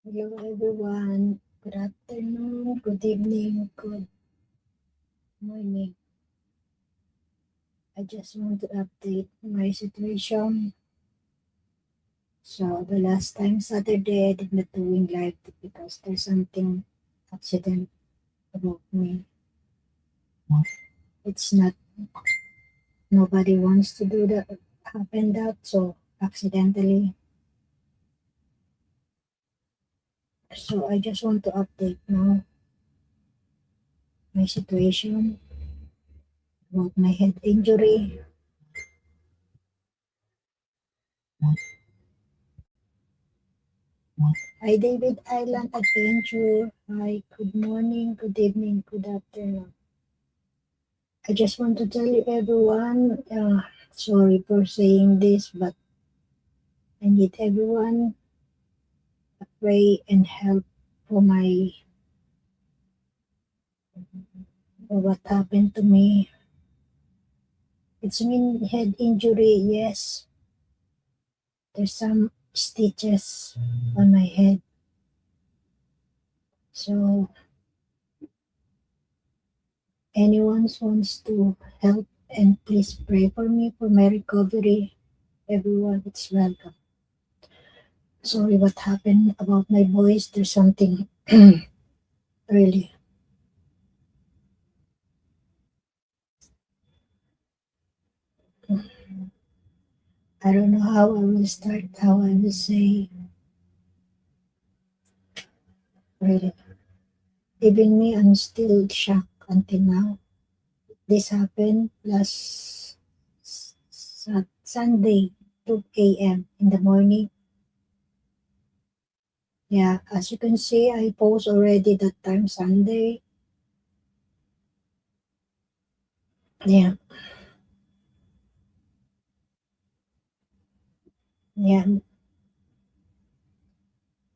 Hello everyone. Good afternoon, good evening, good morning. I just want to update my situation. So the last time Saturday I did not doing live because there's something accident about me. It's not nobody wants to do that happen that so accidentally. So I just want to update now my situation about my head injury. Hi, David Island Adventure. Hi, good morning, good evening, good afternoon. I just want to tell you, everyone, sorry for saying this, but I need everyone to pray and help for for what happened to me. It's mean head injury, yes. There's some stitches on my head. So anyone wants to help and please pray for me for my recovery. Everyone, it's welcome. Sorry what happened about my voice. There's something really. I don't know how I will start, how I will say. Really. Even me, I'm still shocked until now. This happened last Sunday, 2 a.m. in the morning. Yeah, as you can see, I post already that time Sunday. Yeah, yeah.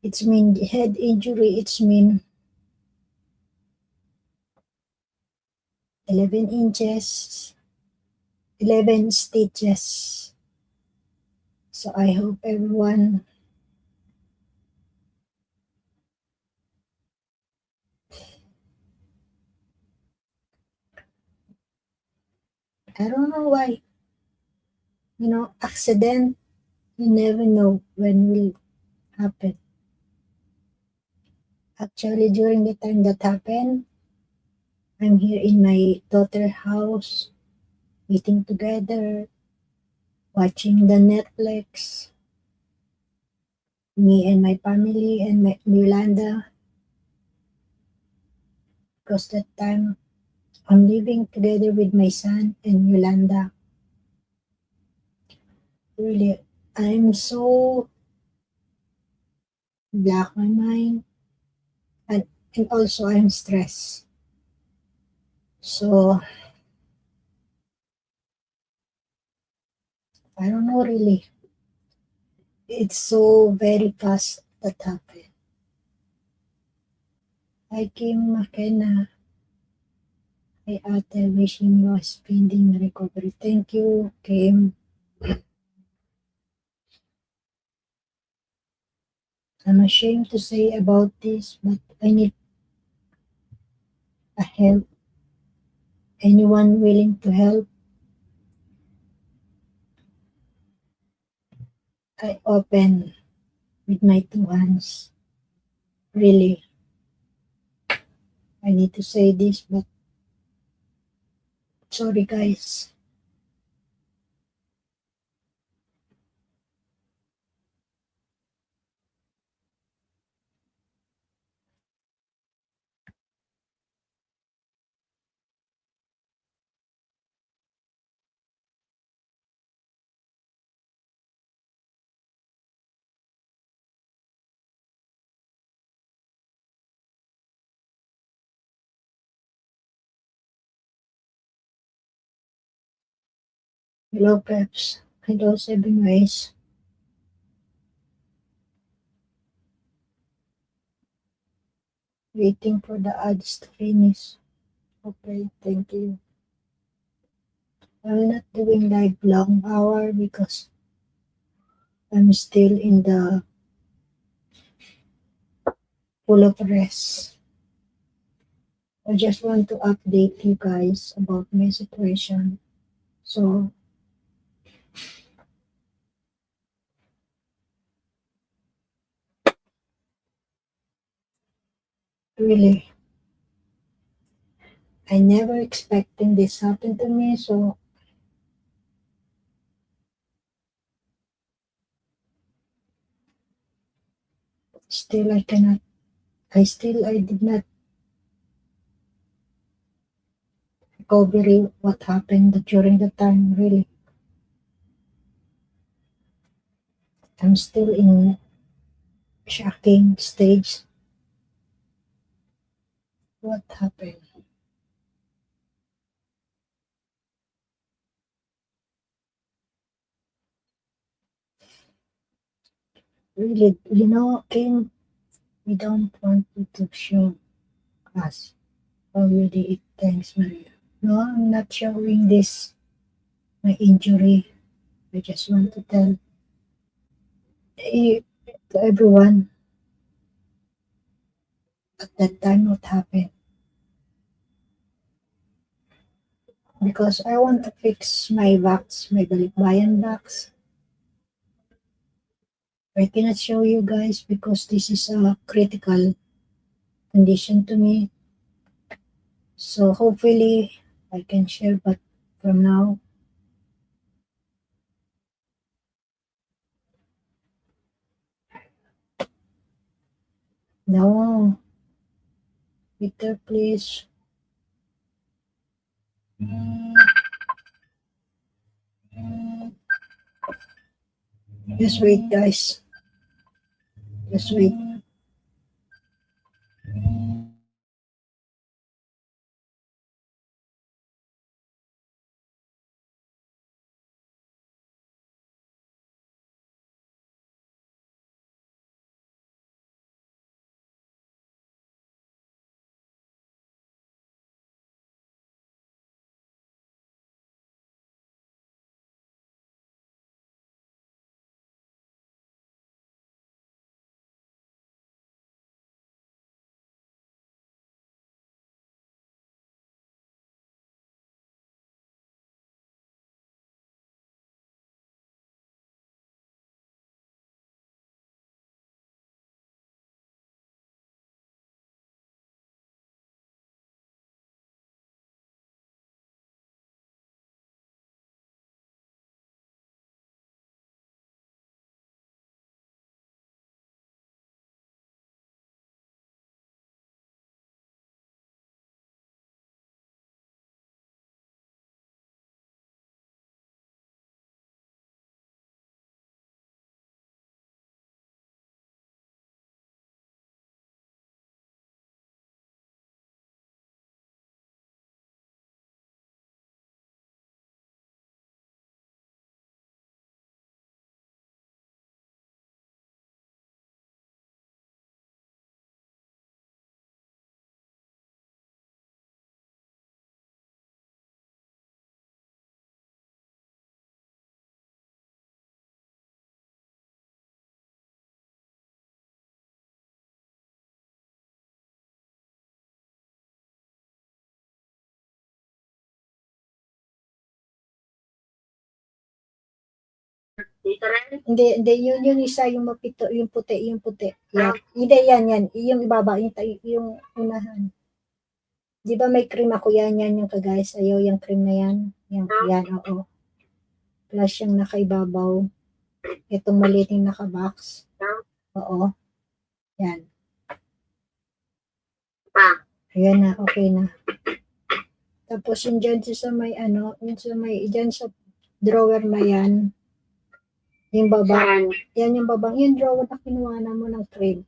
It's mean head injury. It's mean 11 inches, 11 stitches. So I hope everyone, I don't know why, accident, you never know when will happen. Actually, during the time that happened, I'm here in my daughter's house, eating together, watching the Netflix, me and my family and my Yolanda, because that time I'm living together with my son and Yolanda. Really, I'm so black my mind, and, and also I'm stressed. So I don't know really. It's so very fast that happened. I Kim McKenna. Hi ate, wishing you a speedy recovery. Thank you, Kim. I'm ashamed to say about this, but I need a help. Anyone willing to help? I open with my two hands. Really, I need to say this, but sorry guys. Hello, Peps. Hello, Seven Ways. Waiting for the ads to finish. Okay, thank you. I'm not doing live long hour because I'm still in the full of rest. I just want to update you guys about my situation. So, really, I never expecting this happen to me. So, still, I did not recover what happened during the time. Really, I'm still in shocking stage. What happened? Really, King, we don't want you to show us how you did it. Thanks, Maria. No, I'm not showing this, my injury. I just want to tell eh, to everyone at that time what happened. Because I want to fix my box, my balikbayan box. I cannot show you guys because this is a critical condition to me. So hopefully I can share, but from now, no. Peter, please. Just wait, guys. Just wait. Hindi, hindi, yun yung isa, yung mapito, yung puti, yung puti. Yan. Hindi, yan. Yung ibaba, yung unahan. Di ba may cream ako yan yung kagaya sa'yo, yung cream na yan. Yan, oo. Plus yung nakaibabaw. Itong maliit yung nakabox. Oo, yan. Ayan na, okay na. Tapos yung dyan sa may yung sa may, dyan sa drawer na yan, yung baba, yan yung babang, yung drawer na kinuha na mo ng cream.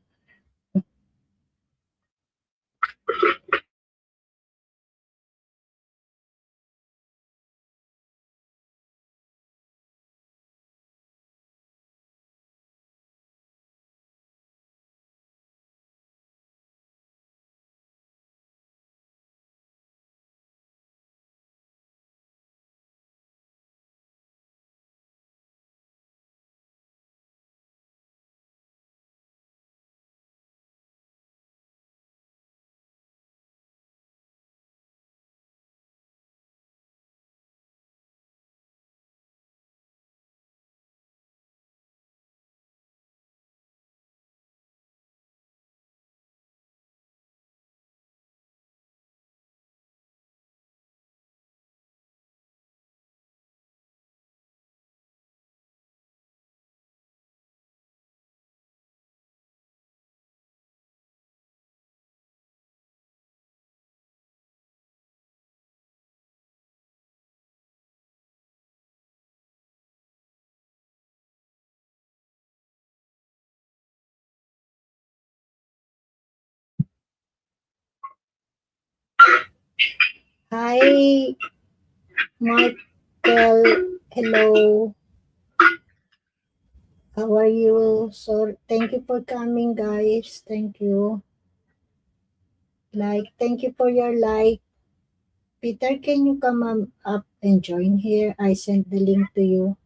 Hi, Michael. Hello. How are you? So, thank you for coming, guys. Thank you. Thank you for your like. Peter, can you come up and join here? I sent the link to you.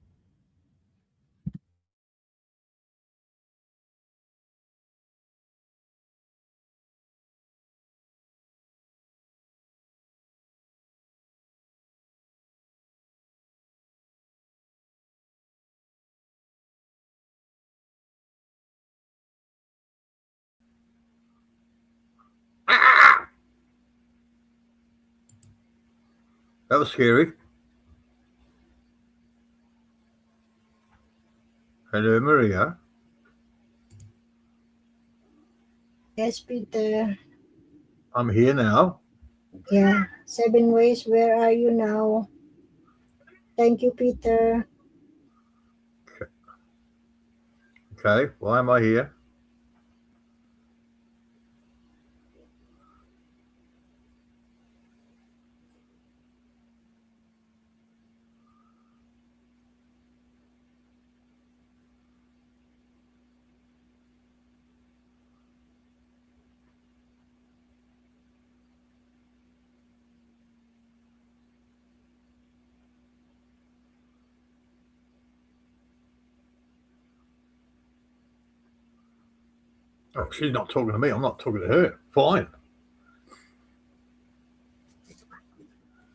That was scary. Hello, Maria. Yes, Peter. I'm here now. Yeah. 7 ways. Where are you now? Thank you, Peter. Okay, why am I here? Oh, she's not talking to me. I'm not talking to her. Fine.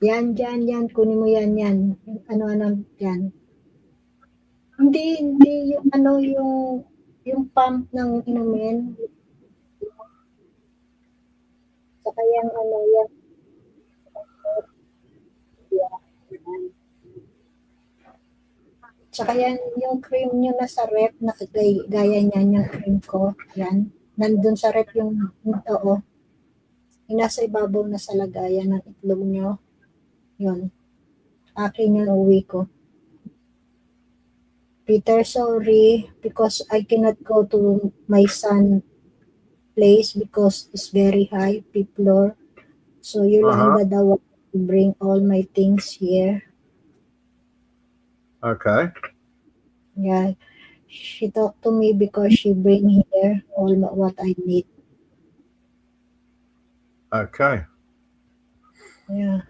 Yan. Kunin mo yan. Yung ano, yan. Hindi yung ano, yung pump ng inumin. Saka yung ano, yan. Saka yan, yung cream nyo nasa rep, gaya niyan yung cream ko. Yan. Nandun sa rep yung, oo. Yung nasa ibabaw na sa lagayan ng itlog nyo. Yun. Akin yung uwi ko. Peter, sorry because I cannot go to my son place because it's very high, fifth floor. So Yolanda daw to bring all my things here. Okay. Yeah, she talked to me because she bring here all what I need. Okay. Yeah,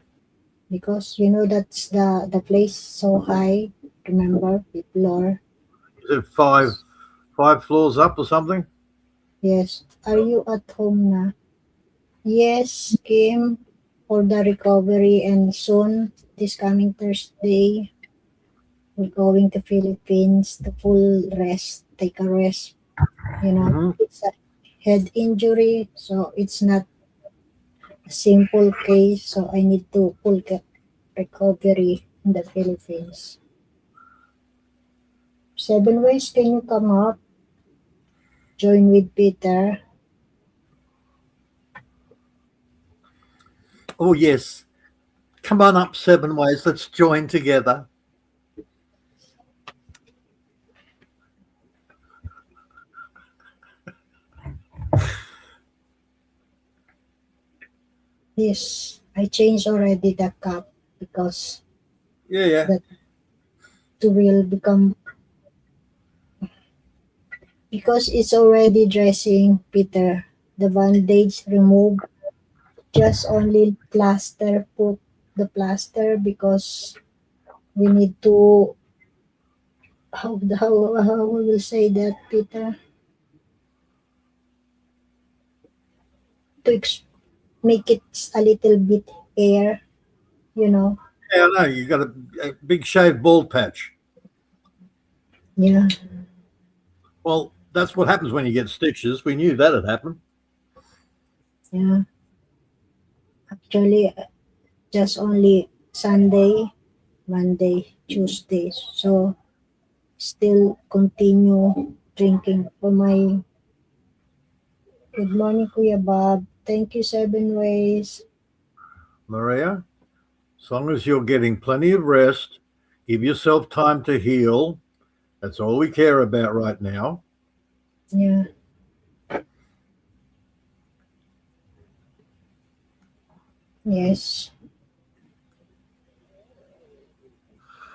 because that's the place so high. Remember, fifth floor. Is it five floors up or something? Yes. Are you at home na? Yes, Kim, for the recovery and soon this coming Thursday we're going to Philippines to full rest, take a rest. It's a head injury, so it's not a simple case. So I need to full recovery in the Philippines. 7 ways, can you come up? Join with Peter. Oh, yes. Come on up 7 ways. Let's join together. Yes, I changed already the cup because Yeah. the two will become because it's already dressing, Peter. The bandage removed, just only plaster, put the plaster because we need to how we will say that, Peter, to make it a little bit air, you know. Yeah, I know. You got a big shaved bald patch. Yeah, Well, that's what happens when you get stitches. We knew that had happened. yeah. Actually, just only Sunday, Monday, Tuesday. So still continue drinking for my. Good morning, Kuya Bob. Thank you, 7 ways. Maria, as long as you're getting plenty of rest, give yourself time to heal. That's all we care about right now. Yeah. Yes.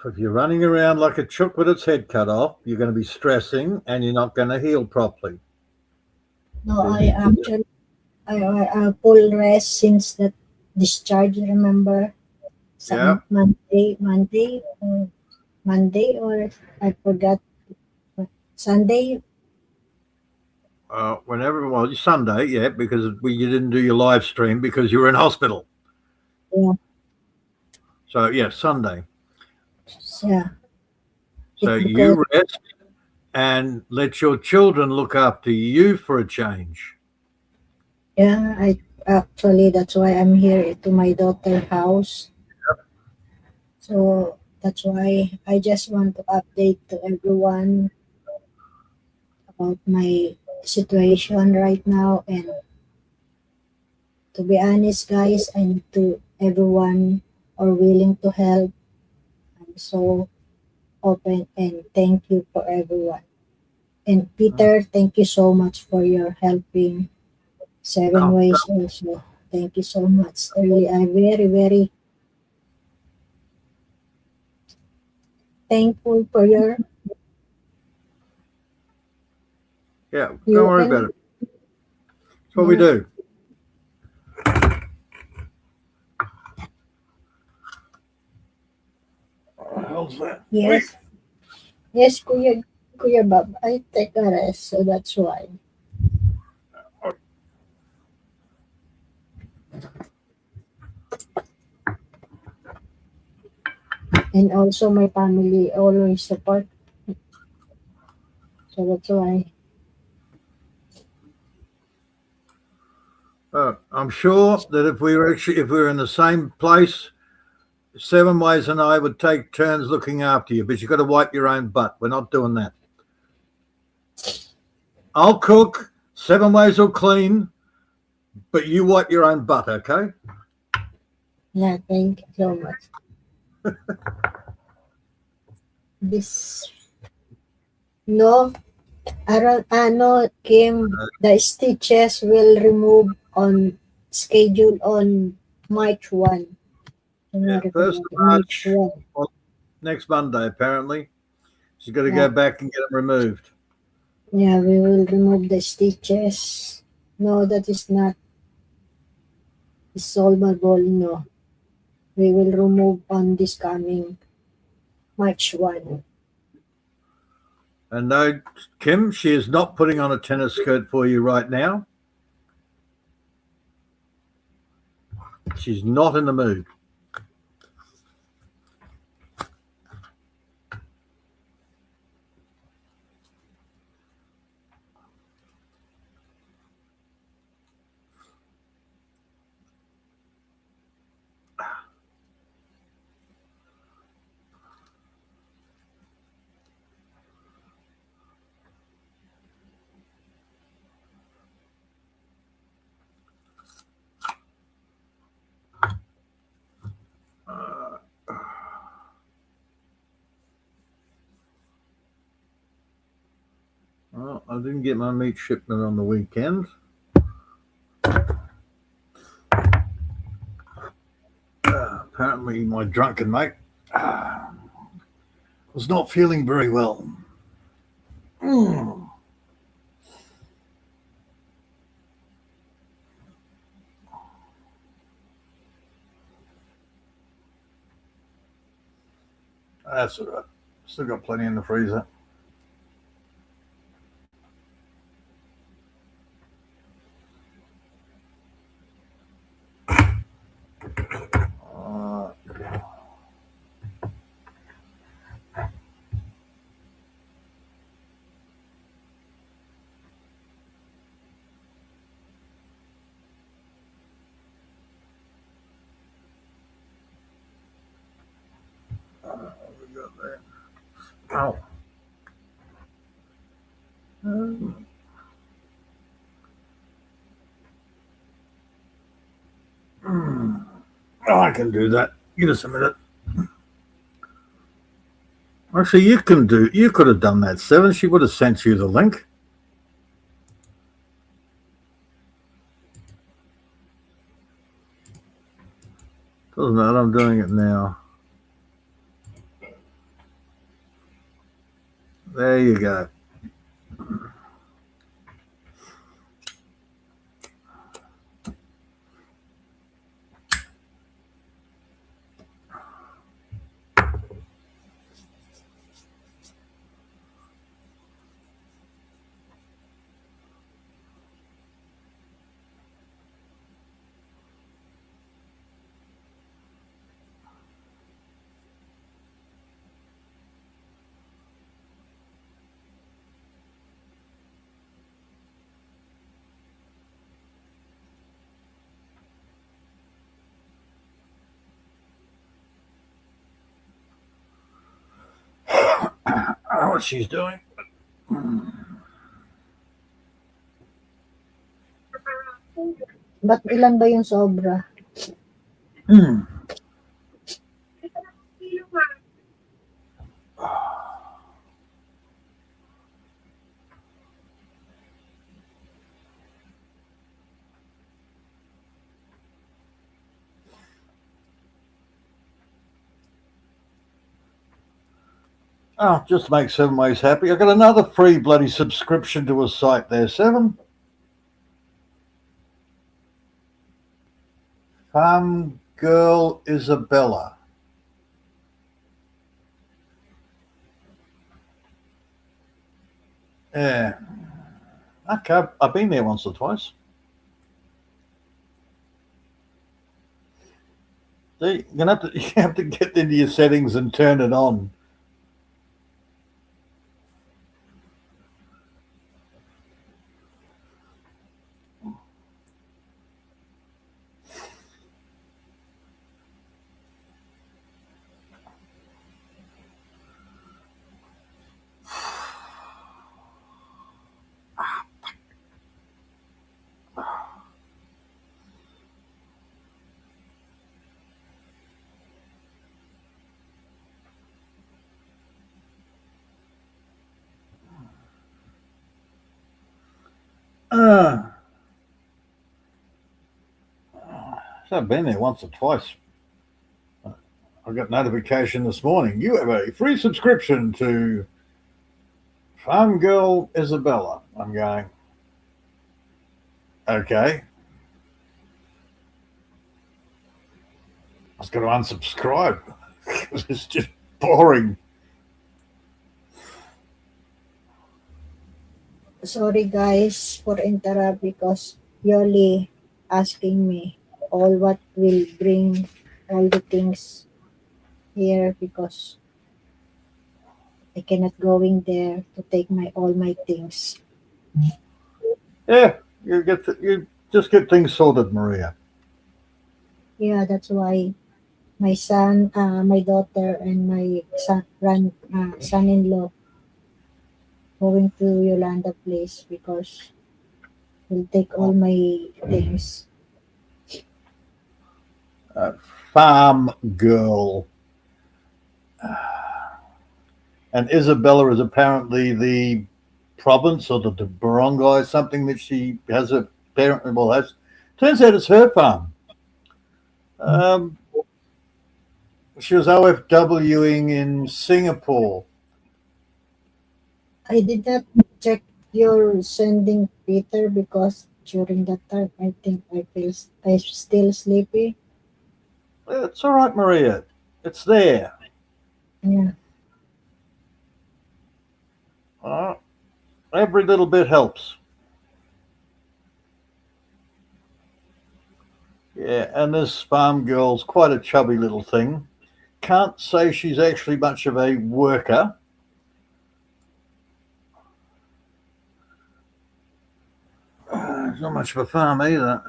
If you're running around like a chook with its head cut off, you're going to be stressing and you're not going to heal properly. No, You I need to- actually I full rest since that discharge. Remember, Yeah. Monday, or I forgot, Sunday. Whenever, well, Sunday, yeah, because you didn't do your live stream because you were in hospital. Yeah, So, yeah, Sunday. yeah. So It because you rest and let your children look after you for a change. yeah, I actually that's why I'm here to my daughter's house. So that's why I just want to update to everyone about my situation right now. And to be honest, guys, I need to everyone are willing to help. I'm so open and thank you for everyone. And Peter, thank you so much for your helping seven Come, ways also. Thank you so much. Really, I'm very, very thankful for your yeah, don't you worry about and it. That's what we do. What the hell's that? yes. Yes, Kuya Bob, I take a rest, so that's why. And also my family always support, so that's why. I'm sure that if we were in the same place, Seven Ways and I would take turns looking after you, but you've got to wipe your own butt. We're not doing that. I'll cook, Seven Ways will clean, but you wipe your own butt, okay? Yeah, thank you so much. This no, I don't. No, Kim. The stitches will remove on schedule on March 1. Yeah, January, first February, of March March, 1. well, next Monday, apparently. She's got to Yeah, go back and get them removed. yeah, we will remove the stitches. No, that is not solvable. No, we will remove on this coming March 1. And no, Kim, she is not putting on a tennis skirt for you right now. She's not in the mood. Well, I didn't get my meat shipment on the weekend. Apparently, my drunken mate was not feeling very well. That's all right. Still got plenty in the freezer. We got there. Ow. Oh, I can do that. Give us a minute. Actually, you could have done that, Seven. She would have sent you the link. Doesn't matter, I'm doing it now. There you go. I don't know what she's doing. Ba't ilan ba yung sobra? Oh, just to make Seven Ways happy. I got another free bloody subscription to a site there, Seven. Farm Girl Isabella. Yeah. Okay, I've been there once or twice. See, you have to get into your settings and turn it on. So I've been there once or twice. I got notification this morning. You have a free subscription to Farm Girl Isabella. I'm going, okay. I was going to unsubscribe because it's just boring. Sorry guys for interrupt because Yoli asking me all what will bring all the things here because I cannot going there to take all my things. Yeah, you just get things sorted, Maria. Yeah, that's why my son, my daughter, and my son-in-law going to Yolanda place because he'll take all my things. Farm Girl. And Isabella is apparently the province or the barangay, something that she has apparently, well, has. Turns out it's her farm. She was OFWing in Singapore. I did not check your sending Peter because during that time I think I still sleepy. It's all right, Maria. It's there. Yeah. Every little bit helps. Yeah, and this farm girl's quite a chubby little thing. Can't say she's actually much of a worker. It's not much of a farm either.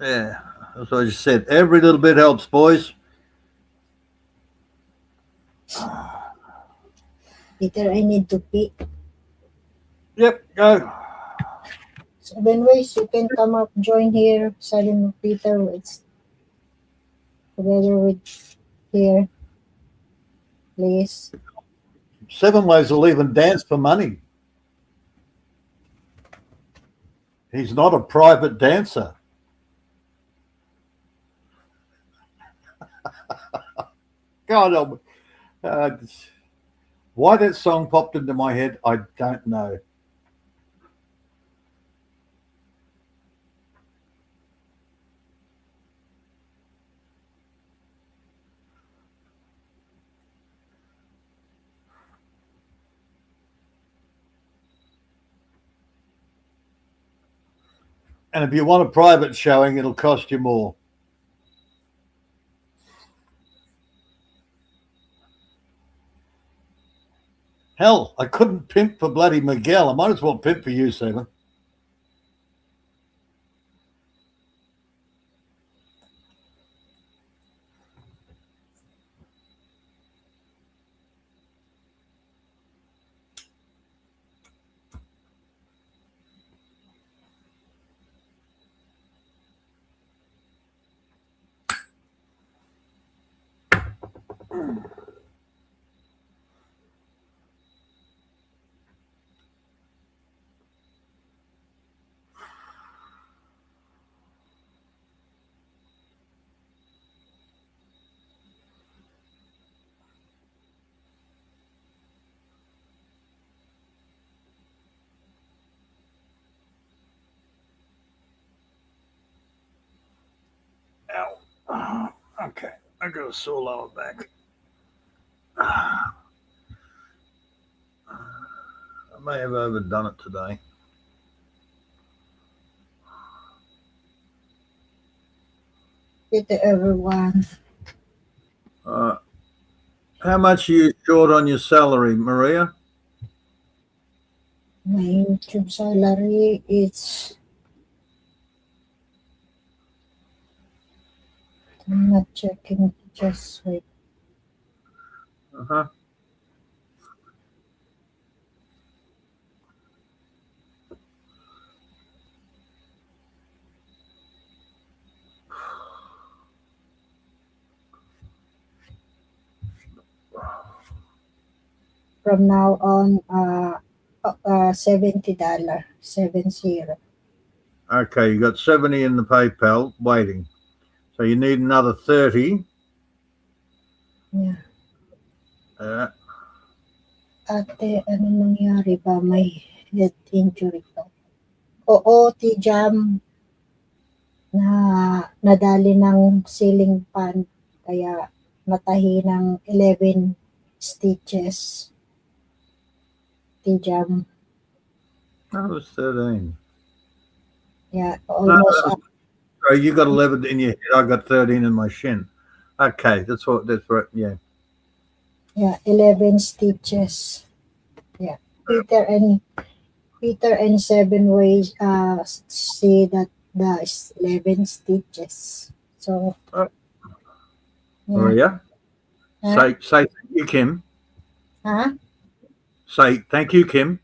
Yeah, that's what I just said. Every little bit helps, boys. Peter, I need to pee. Yep, go. 7 ways you can come up, join here, Silent Peter. It's together with here. Please. 7 Ways will even dance for money. He's not a private dancer. God, why that song popped into my head, I don't know. And if you want a private showing, it'll cost you more. Hell, I couldn't pimp for bloody Miguel. I might as well pimp for you, Stephen. Ow. Okay, I got a sore lower back. I may have overdone it today. Good to everyone. How much are you short on your salary, Maria? My YouTube salary is... I'm not checking, just wait. Uh-huh. From now on, $70, 70. Okay, you got 70 in the PayPal waiting. So you need another 30. Yeah. Ate, ano nangyari ba? May head injury ko. Oo, T-jam na nadali ng ceiling fan kaya natahi ng 11 stitches. T-jam. That was 13. Yeah, almost. So you got 11 in your head. I got 13 in my shin. Okay, that's right. Yeah. Yeah, 11 stitches. Yeah. Peter and Seven Ways say that the 11 stitches. So yeah. Maria, say thank you, Kim. Huh? Say thank you, Kim.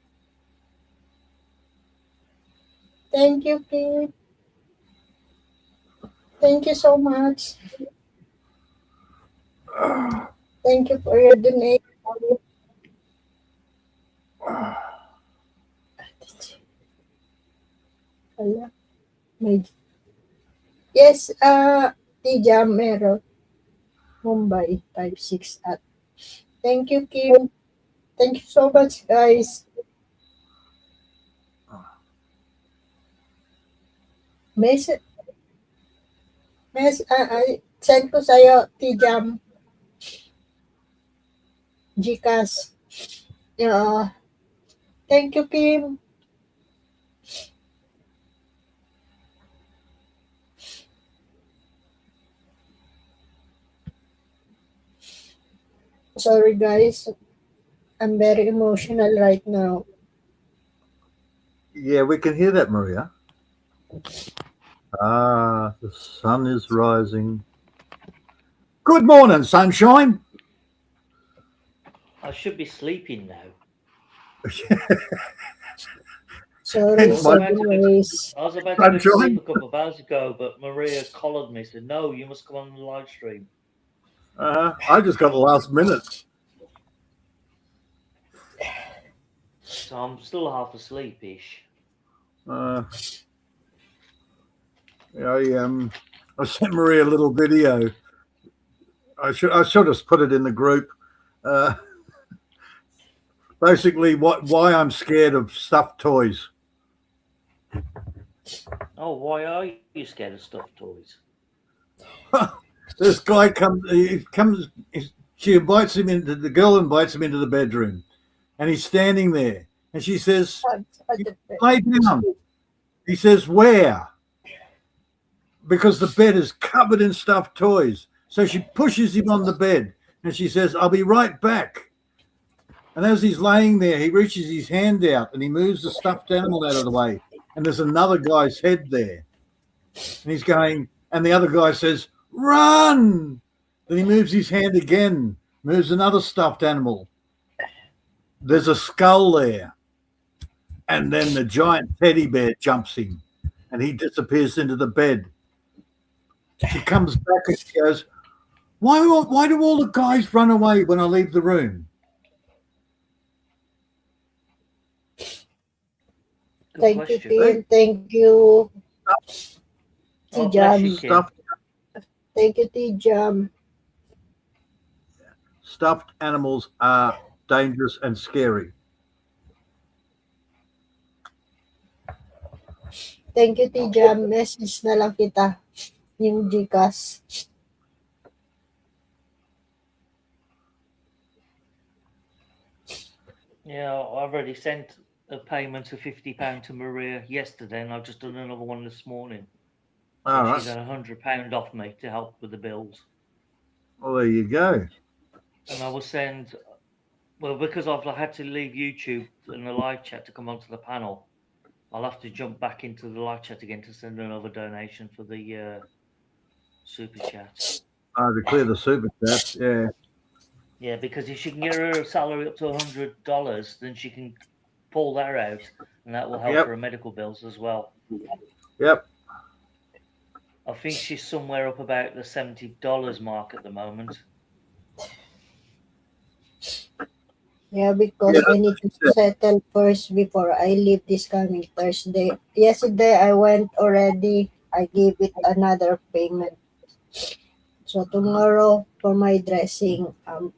Thank you, Kim. Thank you so much. Thank you for your donation. Yes, T-jam meron. Mumbai 56 at. Thank you, Kim. Thank you so much, guys. Message, send ko sa'yo, T-jam. Gcash. Yeah. Thank you, Kim. Sorry, guys. I'm very emotional right now. Yeah, we can hear that, Maria. The sun is rising. Good morning, sunshine. I should be sleeping now. Sorry, It's my- I was about to go to sleep a couple of hours ago, but Maria collared me and said, "No, you must come on the live stream." I just got the last minute. So I'm still half asleep-ish. I sent Maria a little video I should have put it in the group. Basically, why I'm scared of stuffed toys. Oh, why are you scared of stuffed toys? This guy comes. She invites him into the girl invites him into the bedroom, and he's standing there, and she says, "Lay down." He says, "Where?" Because the bed is covered in stuffed toys. So she pushes him on the bed, and she says, "I'll be right back." And as he's laying there, he reaches his hand out and he moves the stuffed animal out of the way. And there's another guy's head there. And he's going, and the other guy says, "Run!" Then he moves his hand again, moves another stuffed animal. There's a skull there. And then the giant teddy bear jumps him and he disappears into the bed. She comes back and she goes, Why do all the guys run away when I leave the room? Thank you, Phil. Thank you, T-Jam. Thank you, T-Jam. Stuffed animals are dangerous and scary. Thank you, T-Jam. Message na lang kita. Yung Gcash. Yeah, I've already sent a payment of £50 to Maria yesterday, and I've just done another one this morning. All right. She's had £100 off me to help with the bills. Well, there you go. And I will send, well, because I've had to leave YouTube and the live chat to come onto the panel, I'll have to jump back into the live chat again to send another donation for the super chat. To clear the super chat, yeah. Yeah, because if she can get her salary up to $100, then she can pull that out, and that will help her medical bills as well. Yep. I think she's somewhere up about the $70 mark at the moment. Yeah, because I need to settle first before I leave this coming Thursday. Yesterday I went already. I gave it another payment. So tomorrow for my dressing, I'm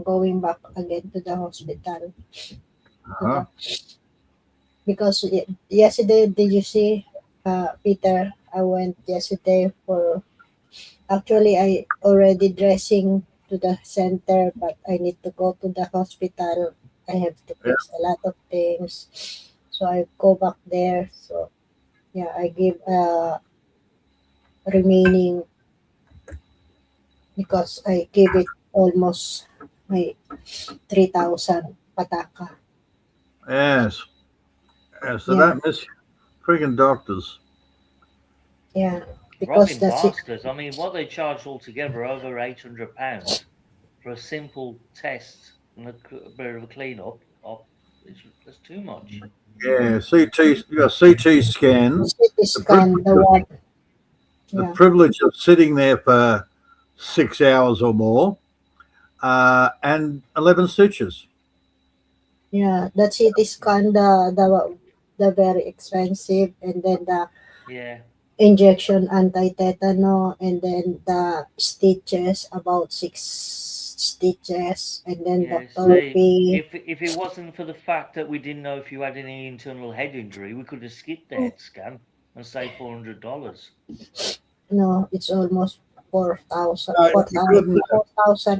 going back again to the hospital. Because yesterday, did you see, Peter? I went yesterday for. Actually, I already dressing to the center, but I need to go to the hospital. I have to fix a lot of things, so I go back there. So yeah, I give remaining because I gave it almost my 3,000 pataka. Yes. So don't miss freaking doctors. Yeah, because that's bastards. I mean, what they charge altogether over £800 for a simple test and a bit of a clean up. That's too much. Yeah, you got CT scans. CT scan, the privilege of sitting there for 6 hours or more, and 11 stitches. Yeah, the CT scan, the very expensive, and then the injection anti-tetano, and then the stitches, about 6 stitches, and then the therapy. If it wasn't for the fact that we didn't know if you had any internal head injury, we could have skipped the head scan and saved $400. No, it's almost 4,000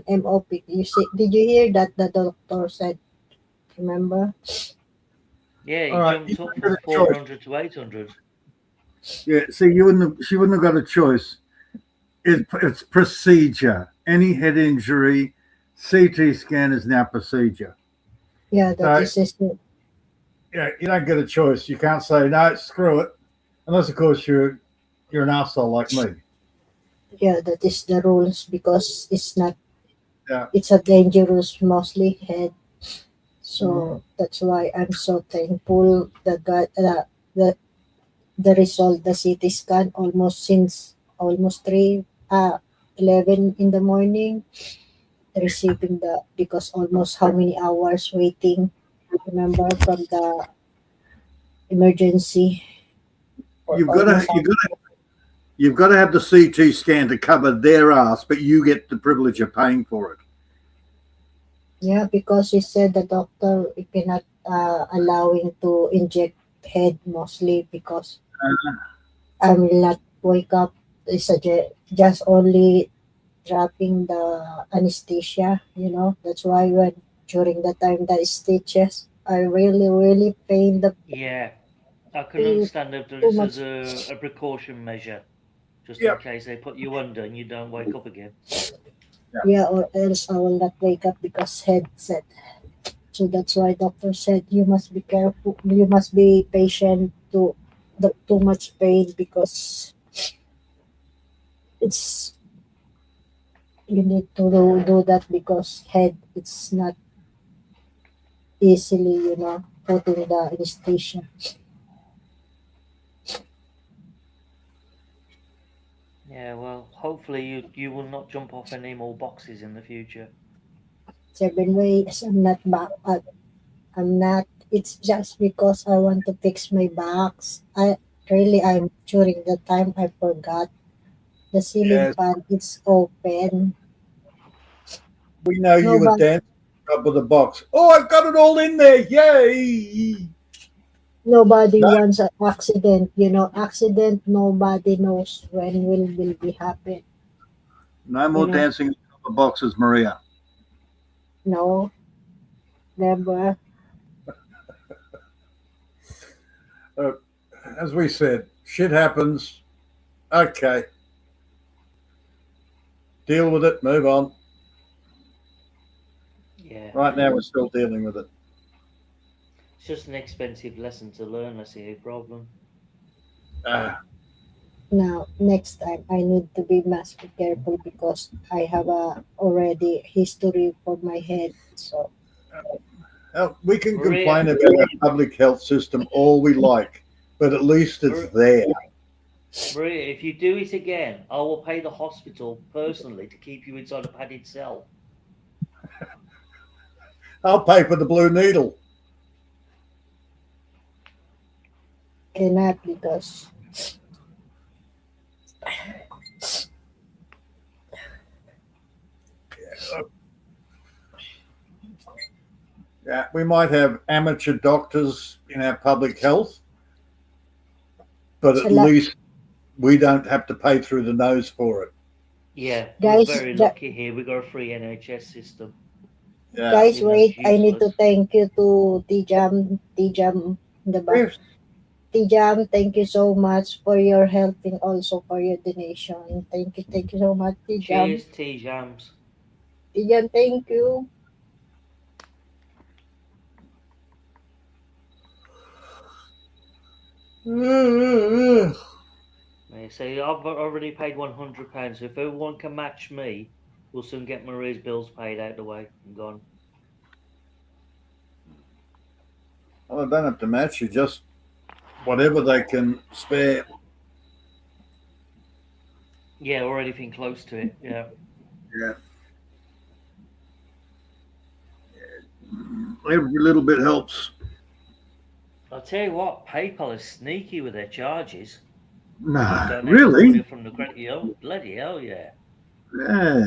MOP. Did you hear that the doctor said? Remember? Yeah, he jumped up from 400 to 800. Yeah, see, she wouldn't have got a choice. It's procedure. Any head injury, CT scan is now procedure. Yeah, that is it. Yeah, you don't get a choice. You can't say no, screw it, unless of course you're an asshole like me. Yeah, that is the rules because it's not. Yeah. It's a dangerous, mostly head. So that's why I'm so thankful that the result, the CT scan, almost 11 in the morning, receiving because almost how many hours waiting, remember, from the emergency. You You've got to have the CT scan to cover their ass, but you get the privilege of paying for it. Yeah, because he said the doctor cannot allowing to inject head mostly because I will not wake up. It's just only dropping the anesthesia, That's why when during the time the stitches, I really pain the Yeah, I can pain understand that too this much. is a precaution measure, just in Yep. case they put you under and you don't wake up again. Yeah, or else I will not wake up because head set. So that's why doctor said you must be careful. You must be patient to the too much pain because it's you need to do that because head it's not easily putting the anesthesia. Yeah, well, hopefully you will not jump off any more boxes in the future. 7 ways I'm not back. I'm not. It's just because I want to fix my backs. I'm during the time I forgot the ceiling Yes, fan. It's open. we know you were Nobody dancing on top of the box. Oh, I've got it all in there. Yay! nobody No, wants an accident. Accident. Nobody knows when will be happen. no You more know. dancing on top of boxes, Maria. No, never. Uh, as we said, shit happens. Okay. Deal with it. Move on. Yeah, Right now, we're still dealing with it. it's just an expensive lesson to learn. That's the problem. Now, next time I need to be must be careful because I have a already history for my head. So We can Maria, complain about our public health system all we like, but at least it's there. Maria, if you do it again, I will pay the hospital personally to keep you inside a padded cell. I'll pay for the blue needle. cannot because Yeah, we might have amateur doctors in our public health, but it's a at lot. least we don't have to pay through the nose for it. Yeah, we're Guys, very lucky here. We got a free NHS system. Yeah. guys, Even though it's wait. I need to useless. thank you to Tijam, diba? Yes. Tijam, thank you so much for your helping also for your donation. Thank you so much, Tijam. Cheers, T-Jams. Tijam, thank you. Yeah, so I've already paid £100. So if everyone can match me, we'll soon get Maria's bills paid out the way and gone. Well, I don't have to match you, just whatever they can spare. Yeah, or anything close to it. Yeah. Yeah. Every little bit helps. I'll tell you what, PayPal is sneaky with their charges. Nah, Donate really? money from the credit. Oh, bloody hell, yeah. Yeah.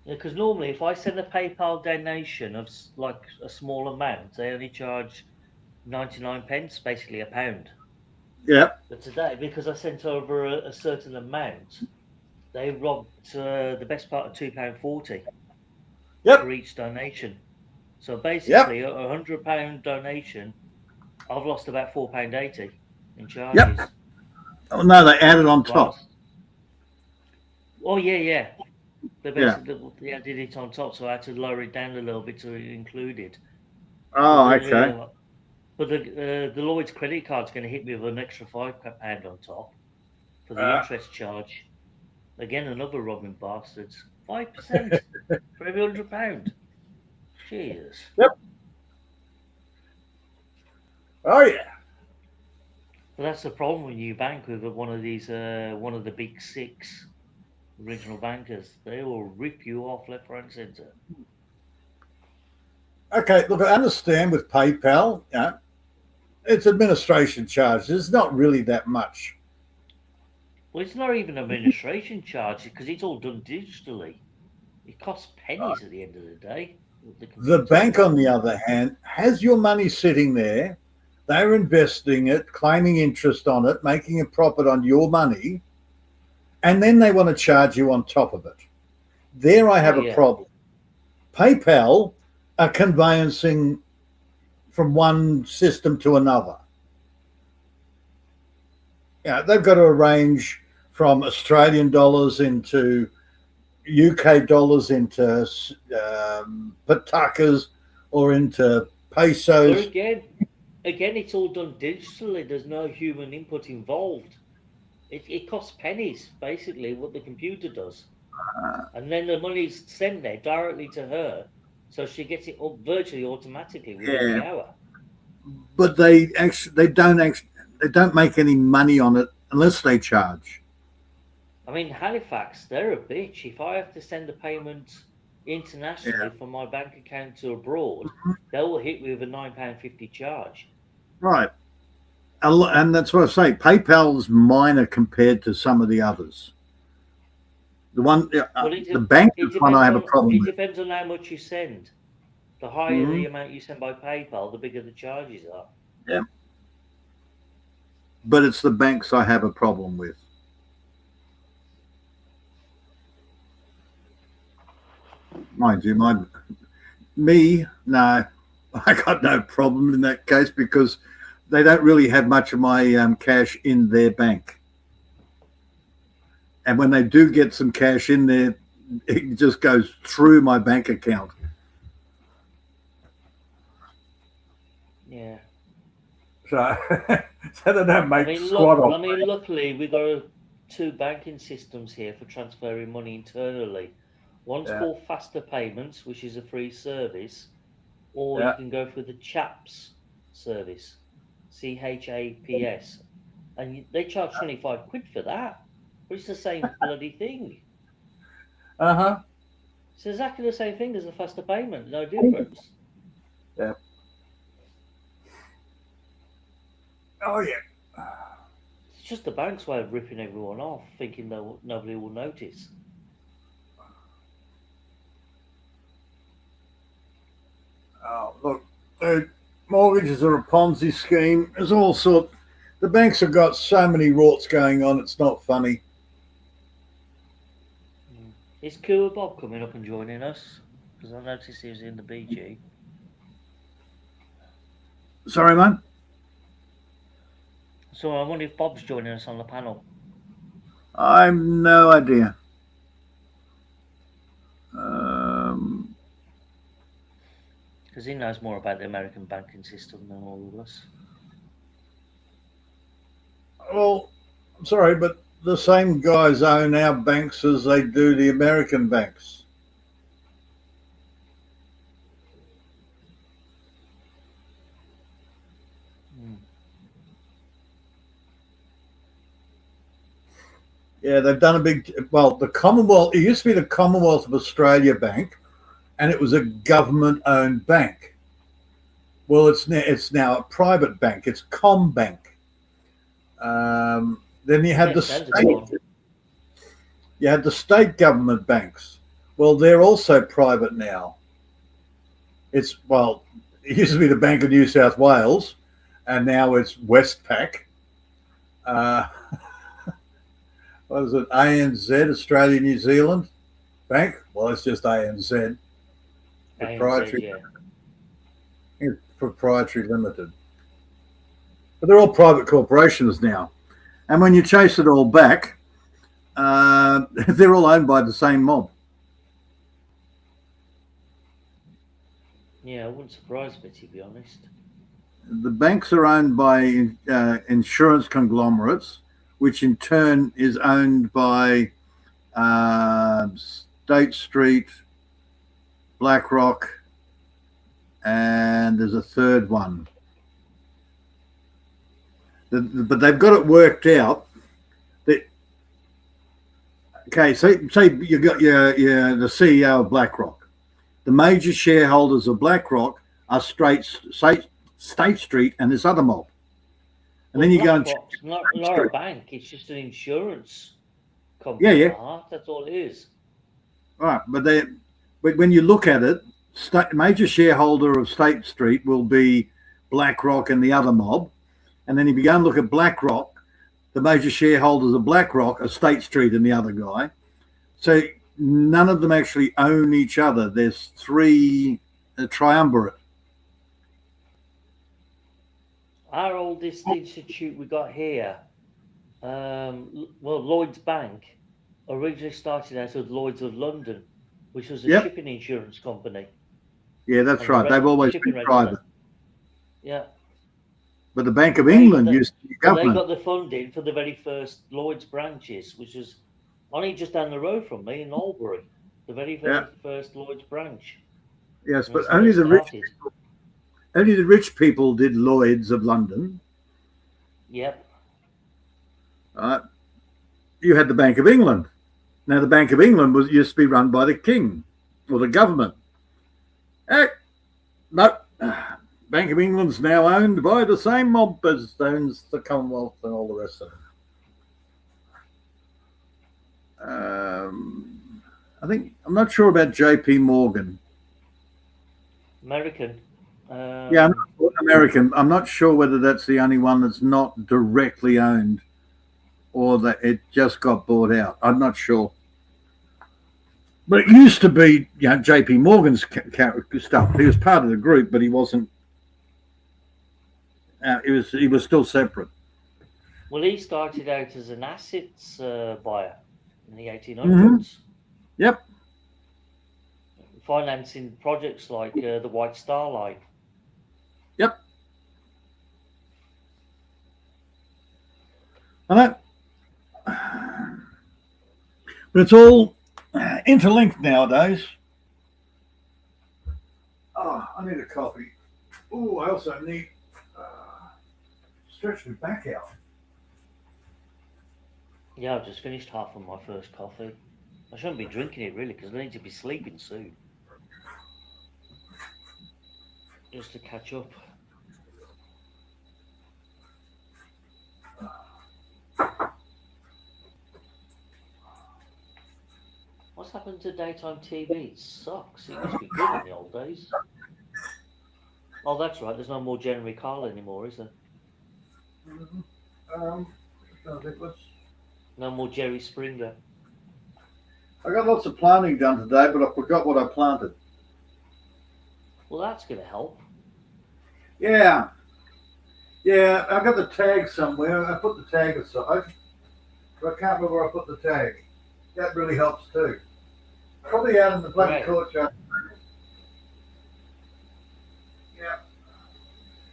Yeah, because normally if I send a PayPal donation of like a small amount, they only charge 99 pence, basically £1. Yep. But today, because I sent over a certain amount, they robbed the best part of £2.40 Yep. for each donation. So basically, a £100 donation, I've lost about £4.80 in charges. Yep. Oh no, they added on top. Oh yeah. They basically added it on top, so I had to lower it down a little bit to include it. Oh, But okay. But the Lloyd's credit card's going to hit me with an extra £5 on top for the interest charge. Again, another robbing bastards. 5% for every £100. Jeez. Yep. Oh yeah. But that's the problem when you bank with one of these, one of the big six regional bankers. They will rip you off left, right, and centre. Okay, look, I understand with PayPal, it's administration charges. It's not really that much. Well, it's not even an administration charge because it's all done digitally. It costs pennies at the end of the day. with The computer. bank, on the other hand, has your money sitting there. They're investing it, claiming interest on it, making a profit on your money, and then they want to charge you on top of it. There I have Oh, a yeah. problem. PayPal are conveyancing from one system to another. Yeah, they've got to arrange from Australian dollars into UK dollars into patakas or into But pesos. again, it's all done digitally. There's no human input involved. It costs pennies, basically, what the computer does. And then the money's sent there directly to her, so she gets it up virtually automatically within the hour. But they don't make any money on it unless they charge. I mean, Halifax, they're a bitch. If I have to send a payment internationally from my bank account to abroad, they will hit me with a £9.50 charge. Right. And that's what I say. PayPal's minor compared to some of the others. The one, the bank is one I have a problem It with. depends on how much you send. The higher the amount you send by PayPal, the bigger the charges are. Yeah. But it's the banks I have a problem with. Mind you, no, I got no problem in that case because they don't really have much of my cash in their bank. And when they do get some cash in there, it just goes through my bank account. Yeah. So they don't make squat off. I mean, luckily we got two banking systems here for transferring money internally. One's called Faster Payments, which is a free service, or you can go through the CHAPS service, CHAPS, and they charge 25 quid for that, but it's the same bloody thing. It's exactly the same thing as a Faster Payment, no difference. Yeah. Oh yeah. It's just the bank's way of ripping everyone off, thinking that nobody will notice. Oh, look, mortgages are a Ponzi scheme. There's all sorts. The banks have got so many rorts going on. It's not funny. Is Kua Bob coming up and joining us? Because I noticed he was in the BG. Sorry, man. So I wonder if Bob's joining us on the panel. I've no idea. Because he knows more about the American banking system than all of us. Well, I'm sorry, but the same guys own our banks as they do the American banks. Yeah, they've done a big. Well, the Commonwealth. It used to be the Commonwealth of Australia Bank, and it was a government-owned bank. Well, it's now a private bank. It's CommBank. Then you had the state government banks. Well, they're also private now. It used to be the Bank of New South Wales, and now it's Westpac. What is it? ANZ, Australia, New Zealand Bank? Well, it's just ANZ. Proprietary. Yeah. Proprietary Limited. But they're all private corporations now. And when you chase it all back, they're all owned by the same mob. Yeah, it wouldn't surprise me, to be honest. The banks are owned by insurance conglomerates, which in turn is owned by State Street, BlackRock, and there's a third one. But they've got it worked out that, okay, say you got the CEO of BlackRock. The major shareholders of BlackRock are State Street and this other mob. And then you go and BlackRock's not a bank. It's just an insurance company. Yeah, yeah. Art. That's all it is. Right, but when you look at it, major shareholder of State Street will be BlackRock and the other mob. And then if you go and look at BlackRock, the major shareholders of BlackRock are State Street and the other guy. So none of them actually own each other. There's three triumvirate. Our oldest institute we got here, Lloyd's Bank, originally started out with Lloyd's of London, which was a Yep. shipping insurance company. Yeah, that's And right. They've always shipping been regulator. private. Yeah. But the Bank of England used to be But they government. got the funding for the very first Lloyd's branches, which was only just down the road from me in Albury. The very first Lloyd's branch. Yes, And but that's how only it started. only the rich people did Lloyd's of London. Yep. You had the Bank of England. Now the Bank of England used to be run by the king or the government. No, Bank of England's now owned by the same mob as owns the Commonwealth and all the rest of it. I'm not sure about JP Morgan. American. Yeah, American. I'm not sure whether that's the only one that's not directly owned or that it just got bought out. I'm not sure. But it used to be, JP Morgan's stuff. He was part of the group, but he wasn't. He was still separate. Well, he started out as an assets buyer in the 1800s. Mm-hmm. Yep. Financing projects like the White Star Line. Yep. And that, but it's all interlinked nowadays. Oh, I need a coffee. Oh, I also need stretch my back out. Yeah, I've just finished half of my first coffee. I shouldn't be drinking it really because I need to be sleeping soon. Just to catch up. What's happened to daytime TV? It sucks. It used to be good in the old days. Oh, that's right. There's no more Jeremy Kyle anymore, is there? No more Jerry Springer. I got lots of planting done today, but I forgot what I planted. Well, that's going to help. Yeah. Yeah, I got the tag somewhere. I put the tag aside. But I can't remember where I put the tag. That really helps too. Probably out in the bloody courtyard. Yeah.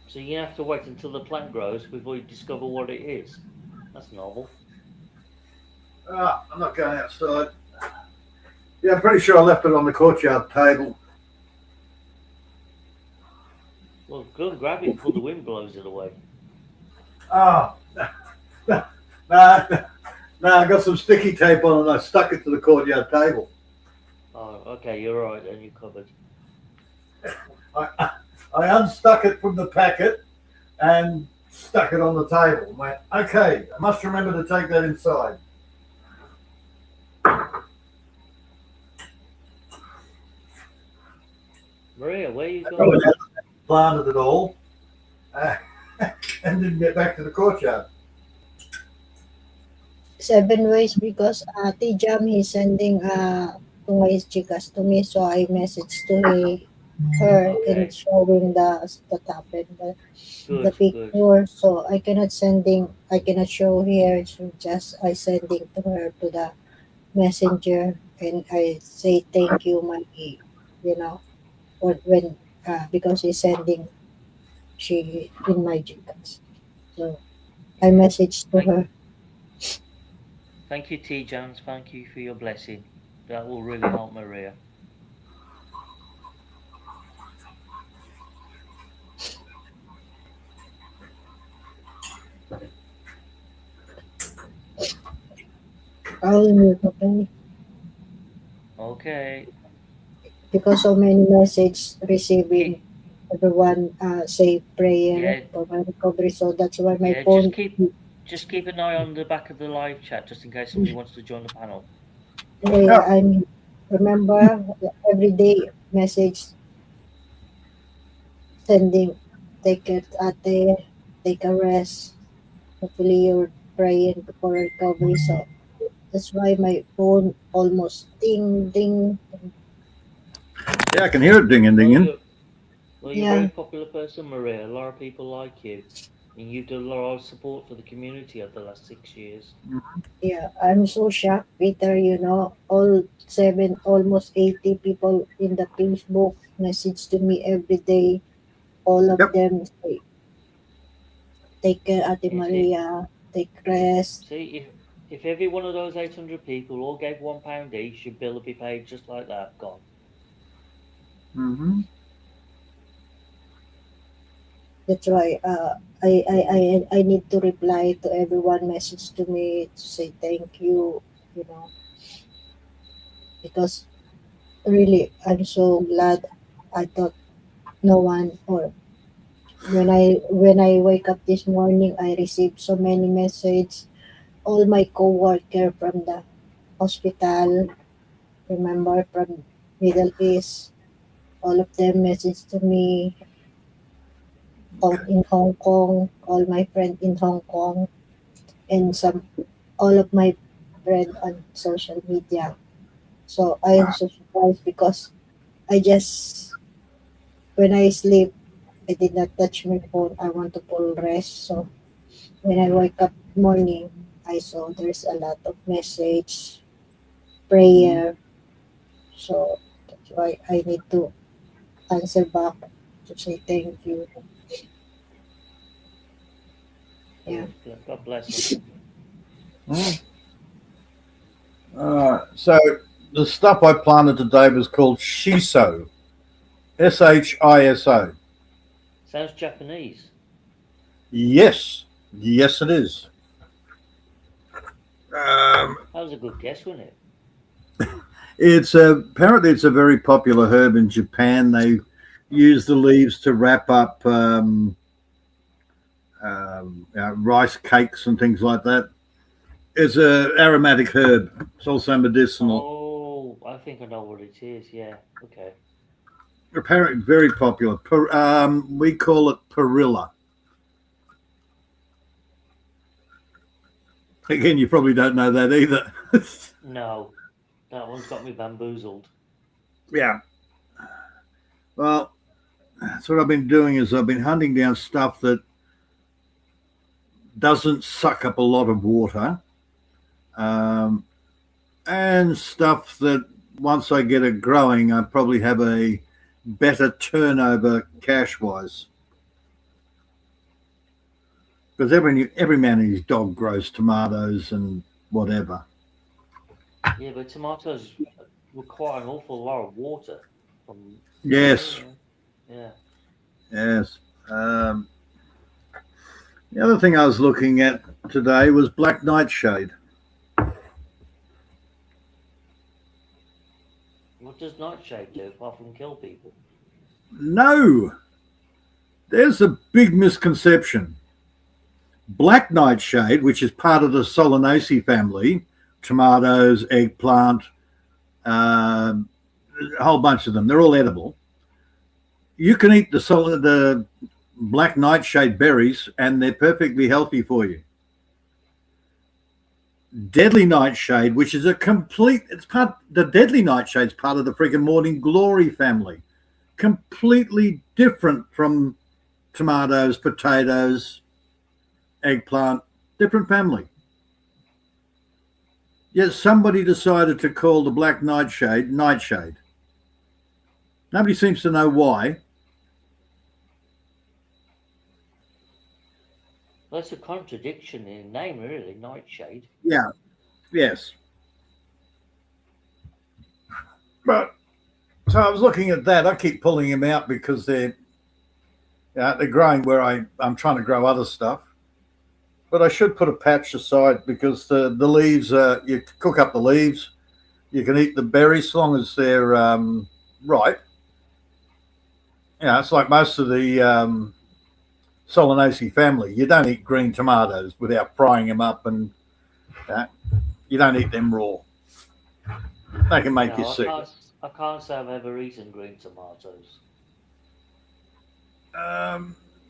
So you have to wait until the plant grows before you discover what it is. That's novel. I'm not going outside. Yeah, I'm pretty sure I left it on the courtyard table. Well, go and grab it before the wind blows it away. Oh, no, I got some sticky tape on and I stuck it to the courtyard table. Oh, okay, you're right, and you're covered. I unstuck it from the packet and stuck it on the table. I went, okay, I must remember to take that inside. Maria, where are you going? Planted it all and didn't get back to the courtyard. 7 ways because T-Jam he's sending tungay chicas to me, so I messaged to her and showing the top and the picture. Good. So I cannot show here. So just I sending to her to the messenger and I say thank you, Maggie. Or when because she's sending she in my chicas. So I messaged to her. Thank you, T. Jones. Thank you for your blessing. That will really help Maria. I'll mute, okay? Okay. Because so many messages receiving. everyone say prayer Yeah, for my recovery. So that's why my yeah. phone. Just keep an eye on the back of the live chat, just in case somebody wants to join the panel. Yeah, Yeah. I mean, remember every day message sending, take it ate, take a rest. Hopefully you're praying for recovery. So that's why my phone almost ding ding. Yeah, I can hear it dinging, Well, dinging. you're a very Yeah, popular person, Maria. A lot of people like you, and you've done a lot of support for the community over the last 6 years. yeah. I'm so shocked, Peter. All almost 80 people in the Facebook message to me every day. All of Yep. them say, take care, Ate Yeah, Maria, take rest. if every one of those 800 people all gave £1 each, your bill would be paid just like that. Gone. Mm-hmm. That's why I need to reply to everyone message to me to say thank you, you know, because really I'm so glad. I thought no one, or when I wake up this morning, I received so many messages. All my coworker from the hospital, remember, from Middle East, all of them message to me in Hong Kong, all my friends in Hong Kong, and all of my friends on social media. So I am Wow. so surprised because I just when I sleep, I did not touch my phone. I want to full rest. So when I wake up morning, I saw there's a lot of message, Mm-hmm. prayer. So that's why I need to answer back to say thank you. Yeah. Good. God bless them. Mm. So the stuff I planted today was called shiso, SHISO. Sounds Japanese. Yes, yes, it is. Um, That was a good guess, wasn't it? apparently it's a very popular herb in Japan. They use the leaves to wrap up rice cakes and things like that. It's a aromatic herb. It's also medicinal. Oh, I think I know what it is. Yeah. Okay. Apparently very popular. We call it perilla. Again, you probably don't know that either. No, that one's got me bamboozled. Yeah. Well, that's what I've been doing is I've been hunting down stuff that doesn't suck up a lot of water, um, and stuff that once I get it growing, I probably have a better turnover cash wise. Because every man and his dog grows tomatoes and whatever. Yeah, but tomatoes require an awful lot of water. From Yes, yeah. yes. Um, the other thing I was looking at today was black nightshade. What does nightshade do apart from kill people? No, there's a big misconception. Black nightshade, which is part of the Solanaceae family, tomatoes, eggplant, um, a whole bunch of them. They're all edible. You can eat the black nightshade berries, and they're perfectly healthy for you. Deadly nightshade, which is the deadly nightshade's part of the freaking morning glory family. Completely different from tomatoes, potatoes, eggplant, different family. Yet somebody decided to call the black nightshade nightshade. Nobody seems to know why. Well, that's a contradiction in name, really. Nightshade. Yeah, yes. But so I was looking at that. I keep pulling them out because they're growing where I'm trying to grow other stuff. But I should put a patch aside because the leaves, you cook up the leaves. You can eat the berries as long as they're ripe. it's like most of the Solanaceae family. You don't eat green tomatoes without frying them up, and you don't eat them raw. They can make you No, sick. I can't say I've ever eaten green tomatoes.